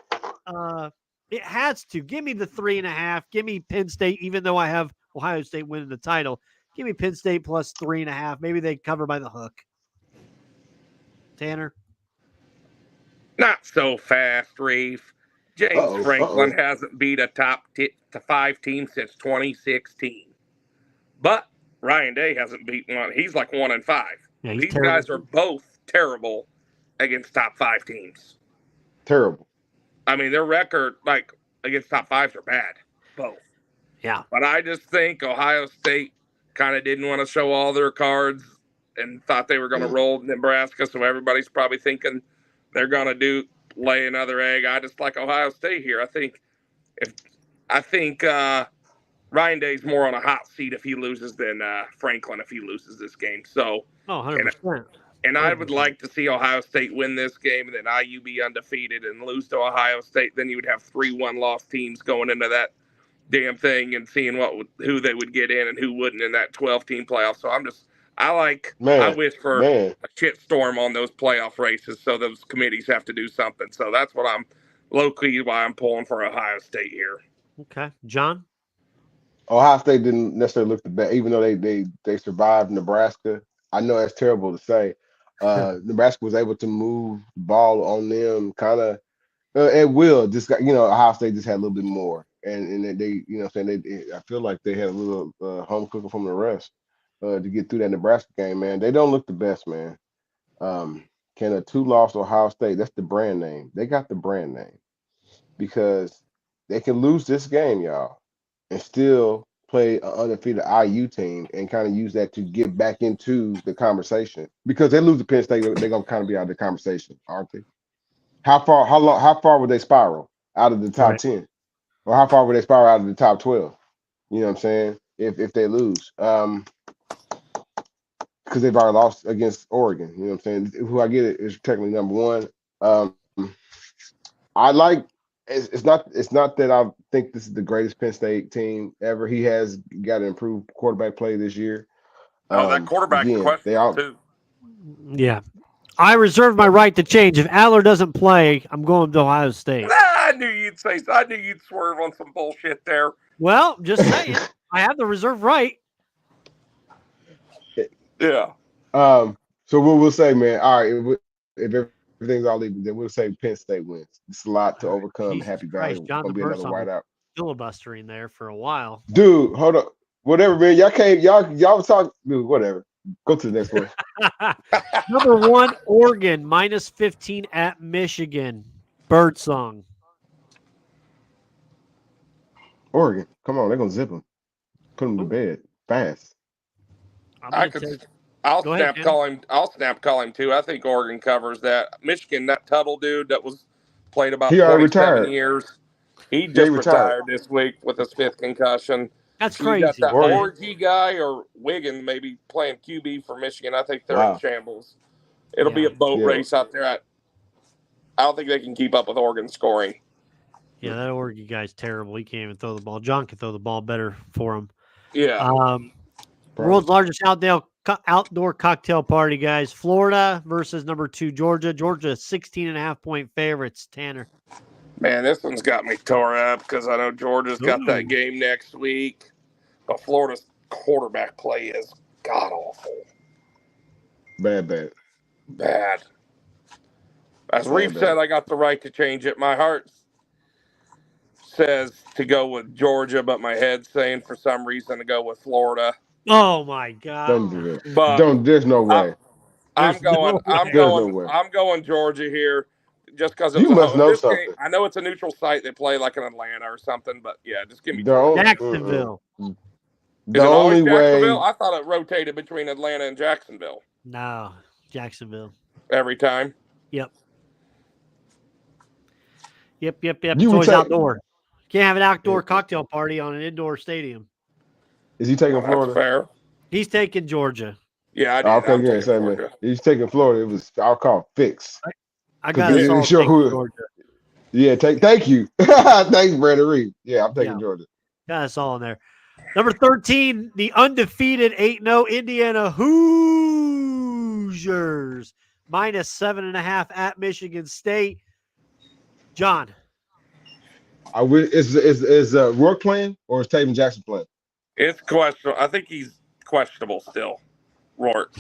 It has to. Give me the 3.5. Give me Penn State, even though I have Ohio State winning the title. Give me Penn State plus 3.5. Maybe they cover by the hook. Tanner? Not so fast, Reef. James Uh-oh, Franklin uh-oh. hasn't beat a top 5 team since 2016. But Ryan Day hasn't beaten one. He's like 1-5. Yeah, he's These terrible. guys are both terrible against top 5 teams. Terrible. I mean, their record, like, against top 5s are bad. Both. Yeah. But I just think Ohio State kind of didn't want to show all their cards and thought they were going to roll Nebraska. So everybody's probably thinking they're going to lay another egg. I just like Ohio State here. I think Ryan Day's more on a hot seat if he loses than Franklin if he loses this game. So, 100%. and I would like to see Ohio State win this game and then IU be undefeated and lose to Ohio State. Then you would have 3 1-loss teams going into that damn thing and seeing who they would get in and who wouldn't in that 12-team playoff. So I wish for a shit storm on those playoff races so those committees have to do something. So that's what I'm low-key why I'm pulling for Ohio State here. Okay. John? Ohio State didn't necessarily look the best, even though they survived Nebraska. I know that's terrible to say. Nebraska was able to move the ball on them kind of at will. Just got, Ohio State just had a little bit more, and they I feel like they had a little home cooking from the rest to get through that Nebraska game. Man, they don't look the best, man. Can a 2-loss Ohio State? That's the brand name. They got the brand name because they can lose this game, y'all, and still play an undefeated IU team and kind of use that to get back into the conversation. Because they lose to Penn State, they're gonna kind of be out of the conversation, aren't they? How far would they spiral out of the top 10? Or how far would they spiral out of the top 12? You know what I'm saying? If they lose. Because they've already lost against Oregon. You know what I'm saying? Who I get it is technically number 1. I like it's not that I think this is the greatest Penn State team ever. He has got to improve quarterback play this year. That quarterback question too. Yeah. I reserve my right to change. If Aller doesn't play, I'm going to Ohio State. I knew you'd swerve on some bullshit there. Well, just saying. I have the reserve right. Yeah. So what we'll say, man, all right, if everything's all even, then we'll say Penn State wins. It's a lot to overcome. Jesus Happy Valley. Christ, John Gonna be another whiteout. Filibustering there for a while. Dude, hold up. Whatever, man. Y'all talk, dude, whatever. Go to the next one. Number 1, Oregon, -15 at Michigan. Birdsong. Oregon. Come on, they're gonna zip them. Put them to bed fast. I'll snap call him too. I think Oregon covers that. Michigan, that Tuttle dude that was played about 27 years. He just retired this week with his 5th concussion. That's so crazy. You got that Orgy guy or Wiggin maybe playing QB for Michigan. I think they're in shambles. It'll be a boat race out there. I don't think they can keep up with Oregon scoring. Yeah, that Oregon guy's terrible. He can't even throw the ball. John can throw the ball better for him. Yeah. World's largest outdoor cocktail party, guys. Florida versus number 2, Georgia. Georgia, 16.5-point favorites. Tanner. Man, this one's got me tore up because I know Georgia's got that game next week. But Florida's quarterback play is god-awful. Bad. As Reef said, I got the right to change it. My heart says to go with Georgia, but my head's saying for some reason to go with Florida. Oh my God! Don't do that. But there's no way. I'm going Georgia here, just because you must know something. Game, I know it's a neutral site. They play like in Atlanta or something, but yeah, just give me Jacksonville. The only way. I thought it rotated between Atlanta and Jacksonville. No, Jacksonville. Every time. Yep. It's always outdoor. Can't have an outdoor cocktail party on an indoor stadium. Is he taking Florida? That's fair. He's taking Georgia. Yeah, I did. He's taking Florida. I'll call fix. I got it. Georgia. Yeah, thank you. Thanks, Brandon Reed. Yeah, I'm taking Georgia. Got us all in there. Number 13, the undefeated 8-0 Indiana Hoosiers, -7.5 at Michigan State. John. Is Rourke playing or is Taven Jackson playing? It's questionable. I think he's questionable still. Rourke.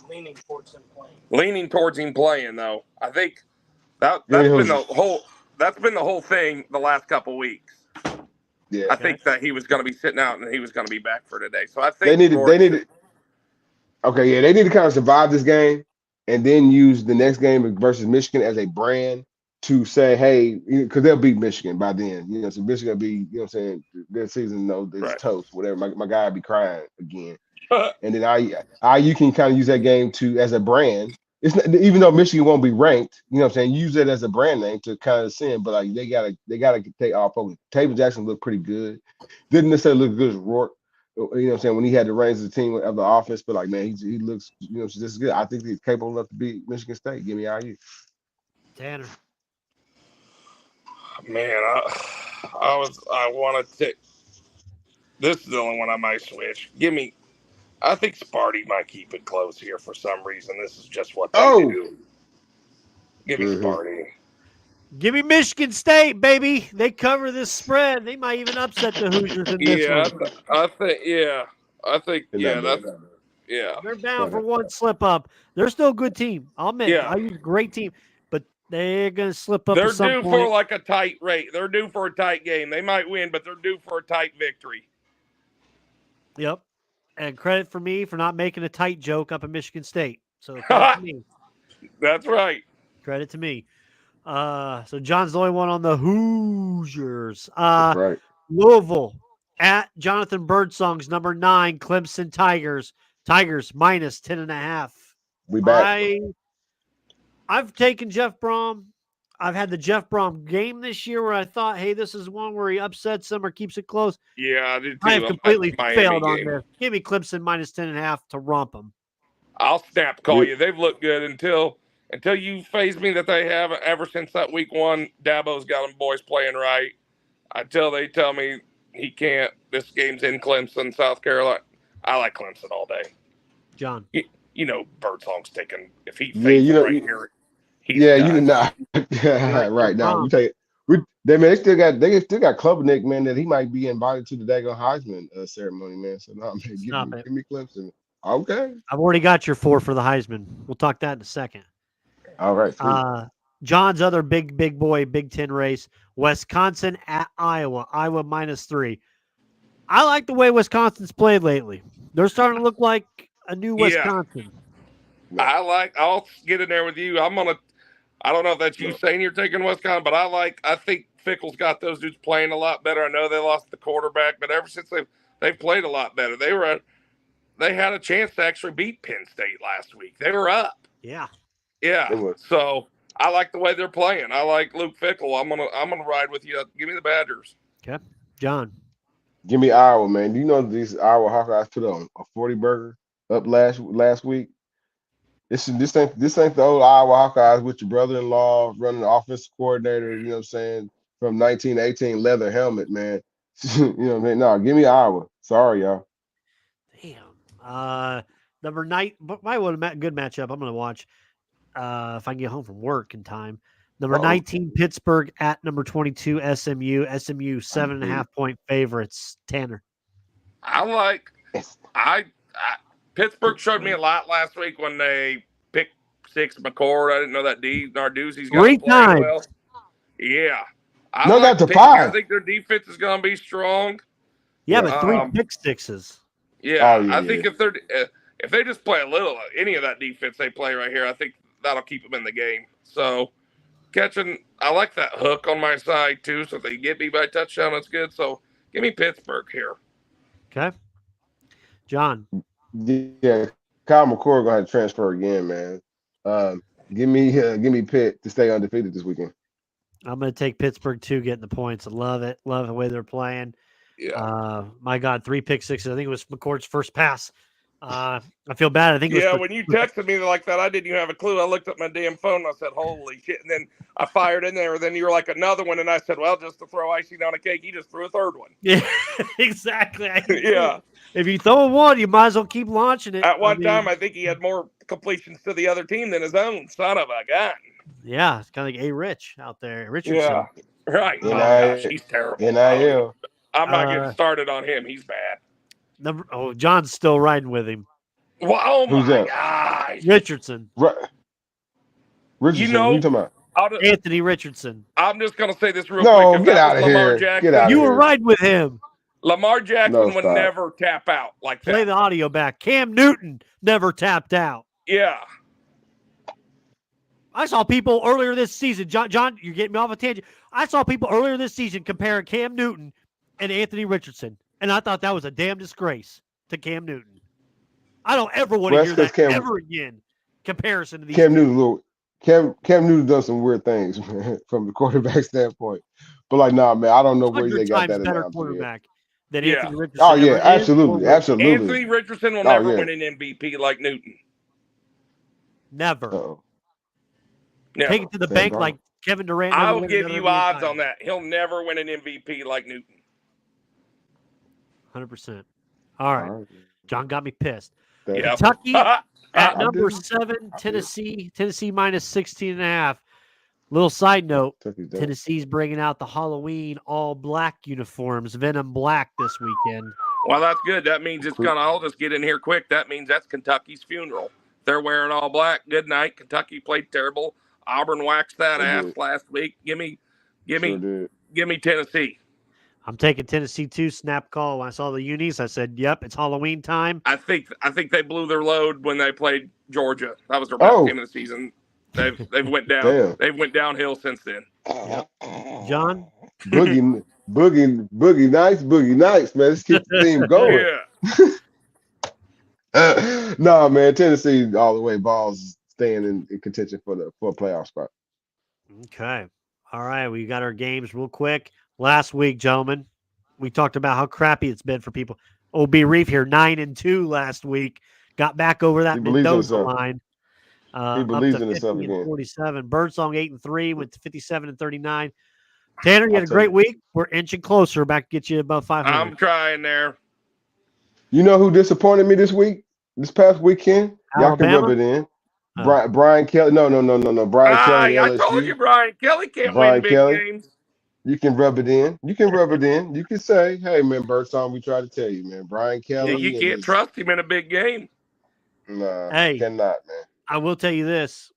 Leaning towards him playing. Leaning towards him playing, though. I think that's been the that's been the whole thing the last couple weeks. Yeah, I think that he was going to be sitting out and he was going to be back for today. So I they think needed. They needed. Okay, yeah, they need to kind of survive this game and then use the next game versus Michigan as a brand to say, hey, because they'll beat Michigan by then. So Michigan will be, saying, their season, is Right. toast, whatever. My guy will be crying again. And then you can kind of use that game as a brand. It's not, even though Michigan won't be ranked, use it as a brand name to kind of send. But like they gotta take off. Taven Jackson looked pretty good. Didn't necessarily look good as Rourke. When he had the reins of the team of the offense, but like, man, he looks, just good. I think he's capable enough to beat Michigan State. Give me IU. Tanner. Man, I want to take. This is the only one I might switch. I think Sparty might keep it close here for some reason. This is just what they do. Give me Sparty. Give me Michigan State, baby. They cover this spread. They might even upset the Hoosiers in this one. I think They're bound for one slip up. They're still a good team. I'll admit, IU's a great team, but they're going to slip up They're at some due point. for like a tight rate. They're due for a tight game. They might win, but they're due for a tight victory. Yep. And credit for me for not making a tight joke up at Michigan State. So credit to me. That's right. Credit to me. So John's the only one on the Hoosiers. That's right. Louisville at Jonathan Birdsong's number 9, Clemson Tigers. Tigers minus 10.5. We back. I've taken Jeff Brom. I've had the Jeff Brom game this year where I thought, hey, this is one where he upsets them or keeps it close. Yeah, I did too. I have completely failed on this. Give me Clemson minus 10.5 to romp them. I'll snap call you. They've looked good until you phase me that they haven't. Ever since that week 1, Dabo's got them boys playing right. Until they tell me he can't. This game's in Clemson, South Carolina. I like Clemson all day. John. Birdsong's taking, if he fades right here, he's not right now. You take they still got Klubnik, man, that he might be invited to the daggone Heisman ceremony, man. So no, man, give me Clemson. Okay. I've already got your 4 for the Heisman. We'll talk that in a second. All right. John's other big boy Big Ten race, Wisconsin at Iowa. Iowa minus 3. I like the way Wisconsin's played lately. They're starting to look like a new Wisconsin. I'll get in there with you. I don't know if that's you saying you're taking Wisconsin, but I think Fickle's got those dudes playing a lot better. I know they lost the quarterback, but ever since they've played a lot better. They had a chance to actually beat Penn State last week. They were up. Yeah. So I like the way they're playing. I like Luke Fickle. I'm gonna ride with you. Give me the Badgers. Okay, John. Give me Iowa, man. Do you know these Iowa Hawkeyes put on a 40 burger up last week? This ain't the old Iowa Hawkeyes with your brother-in-law running the offensive coordinator. You know what I'm saying, from 1918 leather helmet, man. You know what I mean? No, give me Iowa. Sorry, y'all. Damn. Number 9, but why would a good matchup? I'm gonna watch if I can get home from work in time. Number 19, Pittsburgh at number 22, SMU. SMU 7.5 point favorites. Tanner. Pittsburgh showed me a lot last week when they picked 6 McCord. I didn't know that Narduzzi's got 3 times. Well. Yeah. Got to 5. I think their defense is going to be strong. Yeah, but 3 pick sixes. Yeah, I think if they just play a little, any of that defense they play right here, I think that'll keep them in the game. So I like that hook on my side too. So if they get me by touchdown, that's good. So give me Pittsburgh here. Okay, John. Yeah, Kyle McCord gonna have to transfer again, man. Give me Pitt to stay undefeated this weekend. I'm gonna take Pittsburgh too, getting the points. I love it. Love the way they're playing. Yeah. My God, 3 pick sixes. I think it was McCord's first pass. I feel bad. I think. When you texted me like that, I didn't even have a clue. I looked at my damn phone and I said, "Holy shit!" And then I fired in there. And then you were like another one, and I said, "Well, just to throw icing on a cake, he just threw a third one." Yeah, exactly. Yeah. If you throw one, you might as well keep launching it. At one time, I think he had more completions to the other team than his own. Son of a gun. Yeah, it's kind of like Rich out there. Richardson. Yeah, right. Oh gosh, he's terrible. NIL. I'm not getting started on him. He's bad. John's still riding with him. Well, oh Who's my that? gosh. Richardson. Richardson, who you talking about? Anthony Richardson. I'm just going to say this real No, quick. get out of Lamar here. Jackson, Get out of You were here. riding with him. Lamar Jackson No, would stop. never tap out like Play that. the audio back. Cam Newton never tapped out. Yeah. I saw people earlier this season. John, you're getting me off a tangent. I saw people earlier this season comparing Cam Newton and Anthony Richardson, and I thought that was a damn disgrace to Cam Newton. I don't ever want to hear that ever again. Comparison to these Cam Newton, Cam Newton done some weird things, man, from the quarterback standpoint. But like, nah, man, I don't know where they got that better announced quarterback than Yeah. Anthony Richardson. Oh yeah, ever is absolutely, or absolutely. Anthony Richardson will never win an MVP like Newton. Never. Uh-oh. Never. Take it to the bank like Kevin Durant. I'll give you odds on that. He'll never win an MVP like Newton. 100%. All right. John got me pissed. Yeah. Kentucky at number 7, Tennessee. Tennessee minus 16.5. Little side note, Tennessee's bringing out the Halloween all-black uniforms, Venom Black, this weekend. Well, that's good. That means it's going to, I'll just get in here quick. That means that's Kentucky's funeral. They're wearing all black. Good night. Kentucky played terrible. Auburn waxed that ass last week. Give me Tennessee. I'm taking Tennessee too. Snap call. When I saw the unis, I said, "Yep, it's Halloween time." I think they blew their load when they played Georgia. That was their best game of the season. They've went down. Damn. They've went downhill since then. Yep. John, boogie nights, man. Let's keep the theme going. Yeah. Nah, man. Tennessee all the way. Balls staying in contention for a playoff spot. Okay. All right. We got our games real quick. Last week, gentlemen, we talked about how crappy it's been for people. OB Reef here, 9-2 last week. Got back over that Mendoza line. He believes in himself again. 47. Birdsong 8-3 went to 57-39. Tanner, you had a great week. We're inching closer. Back to get you above 500. I'm trying there. You know who disappointed me this past weekend? Y'all can rub it in. Brian Kelly. No. Brian Kelly. I told you Brian Kelly can't win big games. You can rub it in. You can say, hey, man, Birdsong, we try to tell you, man. Brian Kelly. Yeah, you can't trust him in a big game. Nah, hey, cannot, man. I will tell you this.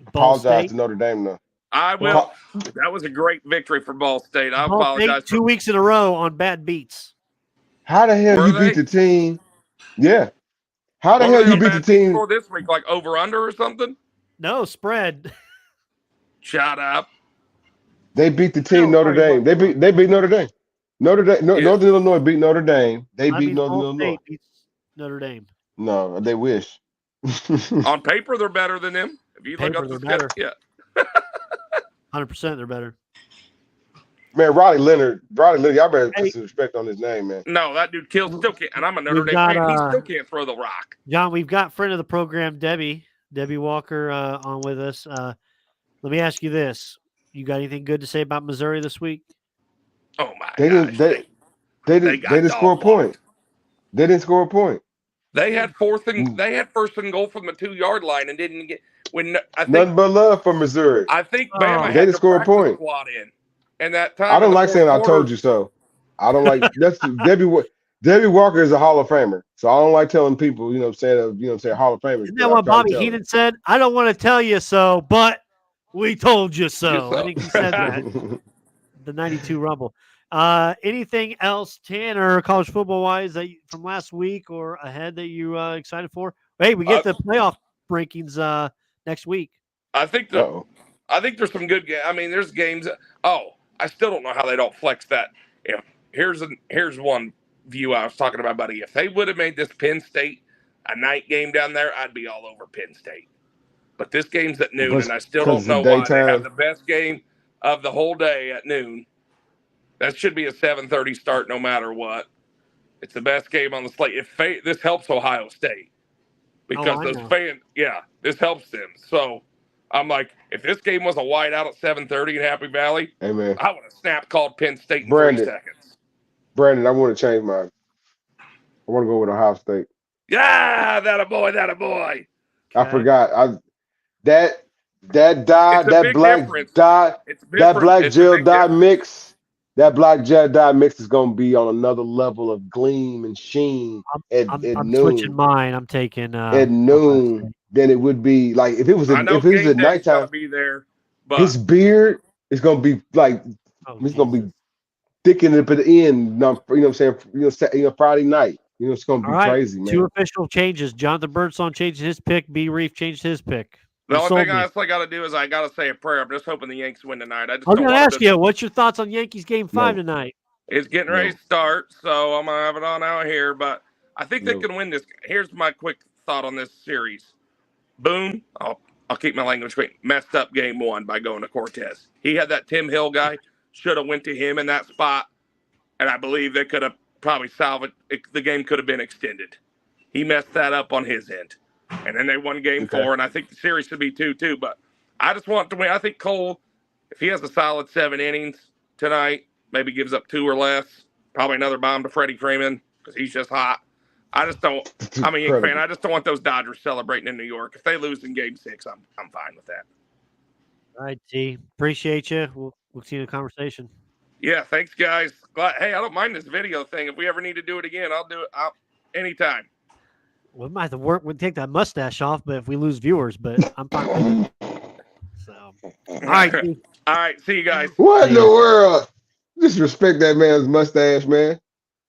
Apologize to Notre Dame, though. I will. That was a great victory for Ball State. I apologize. 2 weeks in a row on bad beats. How the hell you beat the team? Yeah. How the hell you beat the team for this week? Like over under or something? No, spread. Shut up. They beat the team Notre Dame. They beat Notre Dame. Northern Illinois beat Notre Dame. They beat Northern Illinois. Beats Notre Dame. No, they wish. On paper, they're better than them. If you look up the schedule, yeah. 100% they're better. Man, Riley Leonard, y'all better put some respect on his name, man. No, that dude still can't, and I'm a Notre Dame fan. He still can't throw the rock. John, we've got friend of the program, Debbie Walker, on with us. Let me ask you this: you got anything good to say about Missouri this week? Oh my gosh. They didn't score a point. They didn't score a point. They had first and goal from the 2-yard line and didn't get nothing but love for Missouri. I think Bama they didn't score a point. Squad in. And that time I don't like saying I told you so. I don't like that's Debbie Walker is a Hall of Famer. So I don't like telling people, Hall of Famers. Isn't that what Bobby Heenan said? I don't want to tell you so, but we told you so. I think he said that. The 92 Rumble. Anything else, Tanner, college football wise, from last week or ahead that you excited for? Hey, we get the playoff rankings next week. I think there's some good games. I mean, there's games. I still don't know how they don't flex that. Here's one view I was talking about, buddy. If they would have made this Penn State a night game down there, I'd be all over Penn State. But this game's at noon, and I still don't know why they have the best game of the whole day at noon. That should be a 7:30 start no matter what. It's the best game on the slate. This helps Ohio State because this helps them. So I'm like, if this game was a whiteout at 7:30 in Happy Valley, I would have snap called Penn State in 3 seconds. Brandon, I want to change mine. I want to go with Ohio State. Yeah, that a boy. Okay. I forgot. That black gel dye mix. That black gel dye mix is going to be on another level of gleam and sheen at noon. I'm switching mine. I'm taking at noon. Then it would be like if it was at nighttime. Be there, But his beard is gonna be like Oh, it's gonna be Jesus. thickened at the end. You know what I'm saying? Friday night. It's gonna All be right. crazy, 2 man. official changes. Jonathan Birdsong changed his pick. B. Reef changed his pick. the You only sold thing me. I still got to do is I got to say a prayer. I'm just hoping the Yanks win tonight. I I just was don't going to want them ask to. you, what's your thoughts on Yankees game 5 No, tonight? It's getting ready no, to start, so I'm gonna have it on out here. But I think they no. can win this. Here's my quick thought on this series. Boone, I'll keep my language straight. Messed up game 1 by going to Cortez. He had that Tim Hill guy. Should have went to him in that spot, and I believe they could have probably salvaged. The game could have been extended. He messed that up on his end, and then they won game Okay. 4. And I think the series should be 2-2. But I just want to win. I think Cole, if he has a solid 7 innings tonight, maybe gives up 2 or less, probably another bomb to Freddie Freeman because he's just hot. I just don't. It's I'm a Yankee fan. incredible. I just don't want those Dodgers celebrating in New York. If they lose in Game 6, I'm fine with that. All right, T. Appreciate you. We'll see you in the conversation. Yeah, thanks, guys. Hey, I don't mind this video thing. If we ever need to do it again, I'll do it anytime. We might have to work. We'll take that mustache off, but if we lose viewers, but I'm fine with it. So, all right, T. All right. See you guys. What in the world? Disrespect that man's mustache, man.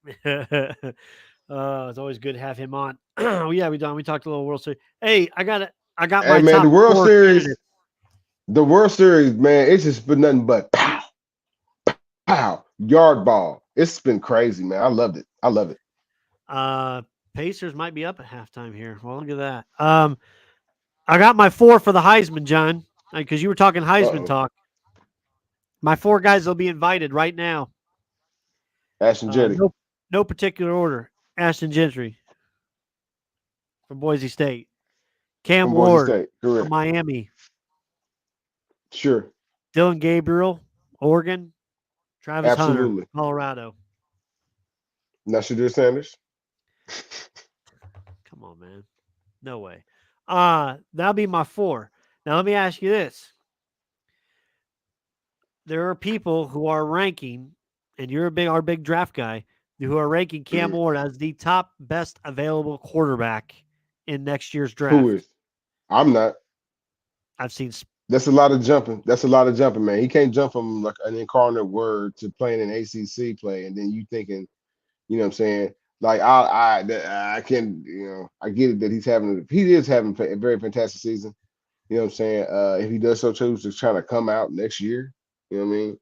It's always good to have him on. Yeah, we talked a little World Series. Hey, I got Hey, my man, top the World 4 Series, candidates. man, it's just been nothing but pow, pow, yard ball. It's been crazy, man. I loved it. I love it. Pacers might be up at halftime here. Well, look at that. I got my 4 for the Heisman, John, because you were talking Heisman Uh-oh. talk. My 4 guys will be invited right now. Ashton Jetty. No particular order. Ashton Gentry from Boise State. Cam From Boise Ward State. from Correct. Miami. Sure. Dylan Gabriel, Oregon. Travis Hunter, Absolutely. Colorado. Not Shadir Sanders. Come on, man. No way. That'll be my 4. Now let me ask you this. There are people who are ranking, and you're our big draft guy, who are ranking Cam Ward as the top best available quarterback in next year's draft. Who is? I'm not. I've seen. That's a lot of jumping. Man. He can't jump from like an incarnate word to playing an ACC play, and then you thinking, you know what I'm saying? Like I can, I get it that he is having a very fantastic season. You know what I'm saying? If he does so choose to try to come out next year, you know what I mean?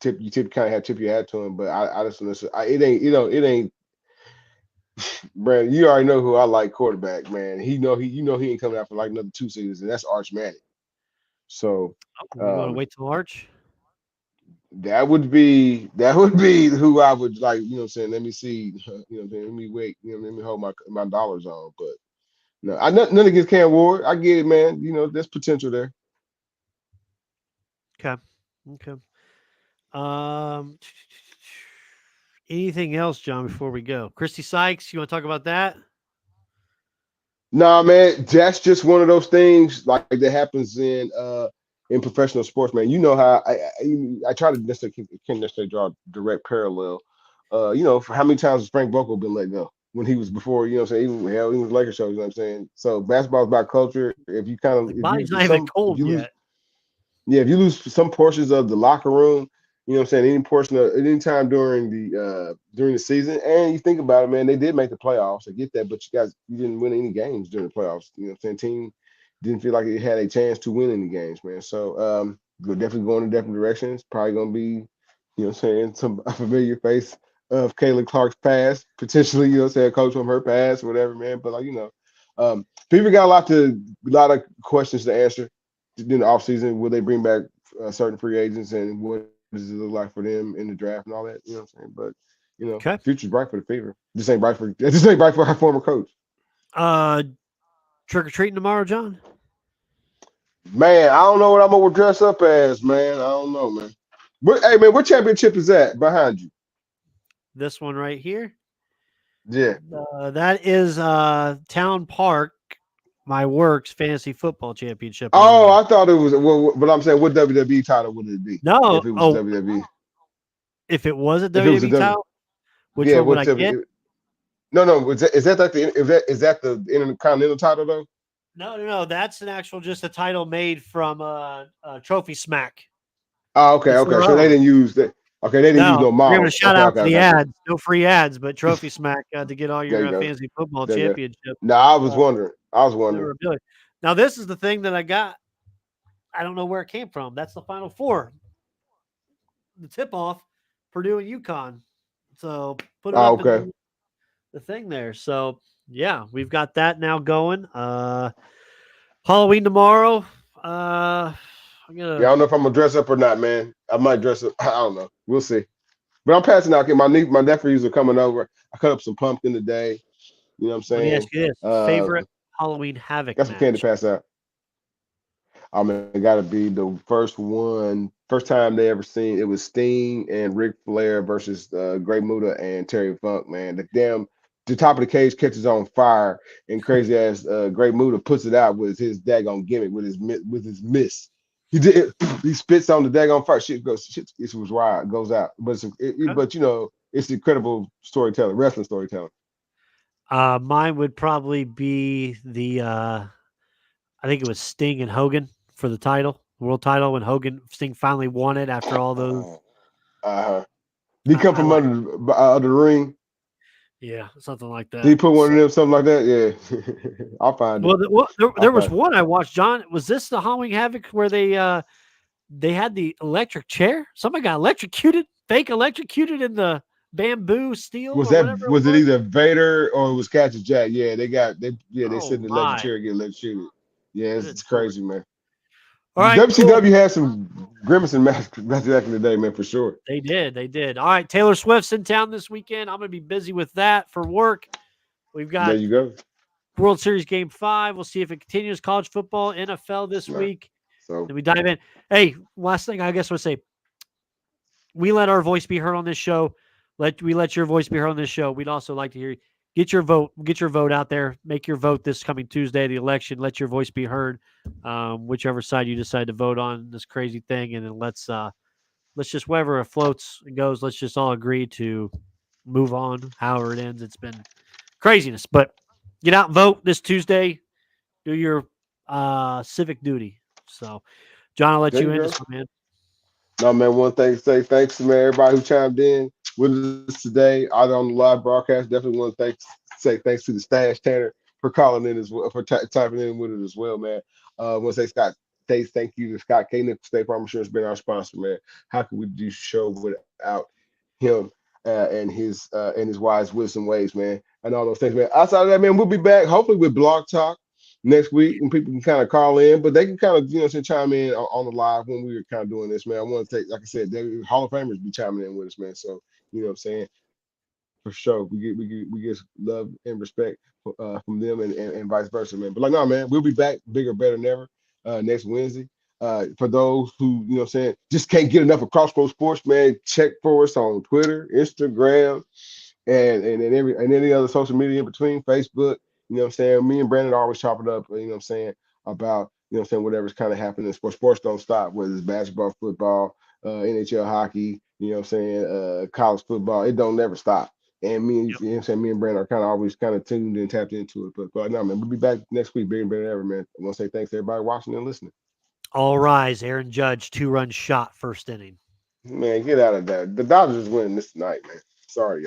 You kind of have tip your hat to him, but I just listen. It ain't. Brandon, you already know who I like quarterback, man. He ain't coming out for like another 2 seasons, and that's Arch Manning. So You want to wait till March? that would be who I would like. You know what I'm saying? Let me see. Let me wait. Let me hold my dollars on. But no, nothing against Cam Ward. I get it, man. There's potential there. Okay. Anything else, John, before we go? Christy Sykes, you want to talk about that? Nah, man, that's just one of those things like that happens in professional sports, man. You know how I try to can't necessarily draw a direct parallel. For how many times has Frank Vogel been let go when he was before, you know what I'm saying? Even was Lakers shows, you know what I'm saying? So basketball is about culture. If you kind of Body's not even cold yet. if you lose some portions of the locker room, you know what I'm saying, any time during the season, and you think about it, man, they did make the playoffs. I get that, but you didn't win any games during the playoffs. You know what I'm saying? Team didn't feel like it had a chance to win any games, man. So we're definitely going in different directions. Probably gonna be, you know what I'm saying, a familiar face of Kayla Clark's past, potentially, you know what I'm saying, a coach from her past, whatever, man. But people got a lot of questions to answer in the offseason. Will they bring back certain free agents, and what does it look like for them in the draft and all that? You know what I'm saying? But Okay. future's bright for the Fever. This ain't bright for our former coach. Trick or treating tomorrow, John? Man, I don't know what I'm gonna dress up as, man. I don't know, man. Hey, man, what championship is that behind you? This one right here. Yeah. That is Town Park, my works fantasy football championship. Oh, I thought it was. But I'm saying, what WWE title would it be? No, if it was WWE. If it was a If it was a WWE title, which one would I get? No. Is that like is that the Intercontinental title though? No. That's an actual just a title made from Trophy Smack. Oh, okay, It's okay. their So they own. didn't use that. Okay, they didn't use No, no we're giving a models. shout Okay, out okay, to okay, the okay. ads. No free ads, but Trophy Smack to get all There your you go. fantasy football There you go. championship No, I was uh, wondering. I was wondering. memorabilia. Now, this is the thing that I got. I don't know where it came from. That's the Final Four. The tip off, Purdue and UConn. So put it Oh, up in okay. the thing there. So yeah, we've got that now going. Halloween tomorrow. I'm Yeah, I gonna. don't know if I'm gonna dress up or not, man. I might dress up. I don't know. We'll see. But I'm passing out. My nephews are coming over. I cut up some pumpkin today. You know what I'm Let me saying? ask you this: favorite Halloween Havoc Got some candy to match? pass out. I mean, it got to be the first one, first time they ever seen. It was Sting and Ric Flair versus Great Muta and Terry Funk. Man, the top of the cage catches on fire, and crazy ass Great Muta puts it out with his daggone gimmick with his miss. He did. He spits on the daggone fire. Shit goes. Shit, it was wild. Goes out. Okay. But you know, it's incredible storytelling, wrestling storytelling. Mine would probably be the. I think it was Sting and Hogan for the title, world title, when Sting finally won it after all those. Uh-huh. Did he come I from like, under the ring? yeah, something like Did he that. put one So, of them, something like that? Yeah. I'll find it. I'll there was find it. one I watched. John, was this the Halloween Havoc where they had the electric chair? Somebody got electrocuted, fake electrocuted in the bamboo steel or whatever it Was it was. either Vader or it was Catcher Jack? Yeah, they sit Oh in the electric my, chair and get electrocuted. Yeah, I it's didn't know it. crazy, man. All right, cool. WCW had some grimacing matches back in the day, man, for sure. They did. All right, Taylor Swift's in town this weekend. I'm gonna be busy with that for work. We've There got you go. World Series Game 5. We'll see if it continues. College football, NFL this Nah. week. So Then we dive in. Hey, last thing I guess I'll say, we let our voice be heard on this show. Let your voice be heard on this show. We'd also like to hear you. Get your vote out there. Make your vote this coming Tuesday, the election. Let your voice be heard. Whichever side you decide to vote on this crazy thing, and then let's just wherever it floats and goes. Let's just all agree to move on. However it ends, it's been craziness. But get out and vote this Tuesday. Do your civic duty. So, John, I'll let there you you in go. this one, man. No, man, one thing to say thanks to man, everybody who chimed in with us today, either on the live broadcast. Definitely want to say thanks to the Stash Tanner for calling in as well, for typing in with it as well, man. Want to say thank you to Scott K. Nick, State Farm Insurance, being our sponsor, man. How could we do show without him and his wise wisdom ways, man, and all those things, man. Outside of that, man, we'll be back hopefully with Blog Talk next week when people can kind of call in, but they can kind of, chime in on the live when we were kind of doing this, man. I want to take, like I said, Hall of Famers be chiming in with us, man. So, you know what I'm saying? For sure. We get love and respect from them and vice versa, man. But like, no, man, we'll be back bigger, better than ever next Wednesday. For those who, just can't get enough of Crossroads Sports, man, check for us on Twitter, Instagram, and any other social media in between, Facebook, me and Brandon always chop it up, about, whatever's kind of happening in sports. Sports don't stop, whether it's basketball, football, NHL hockey, college football, it don't never stop. And Yep. me and Brandon are kind of always kind of tuned and tapped into it. But no, man, we'll be back next week, bigger and better than ever, man. I want to say thanks to everybody watching and listening. All rise. Aaron Judge, 2-run shot, first inning. Man, get out of that. The Dodgers winning this tonight, man. Sorry, y'all.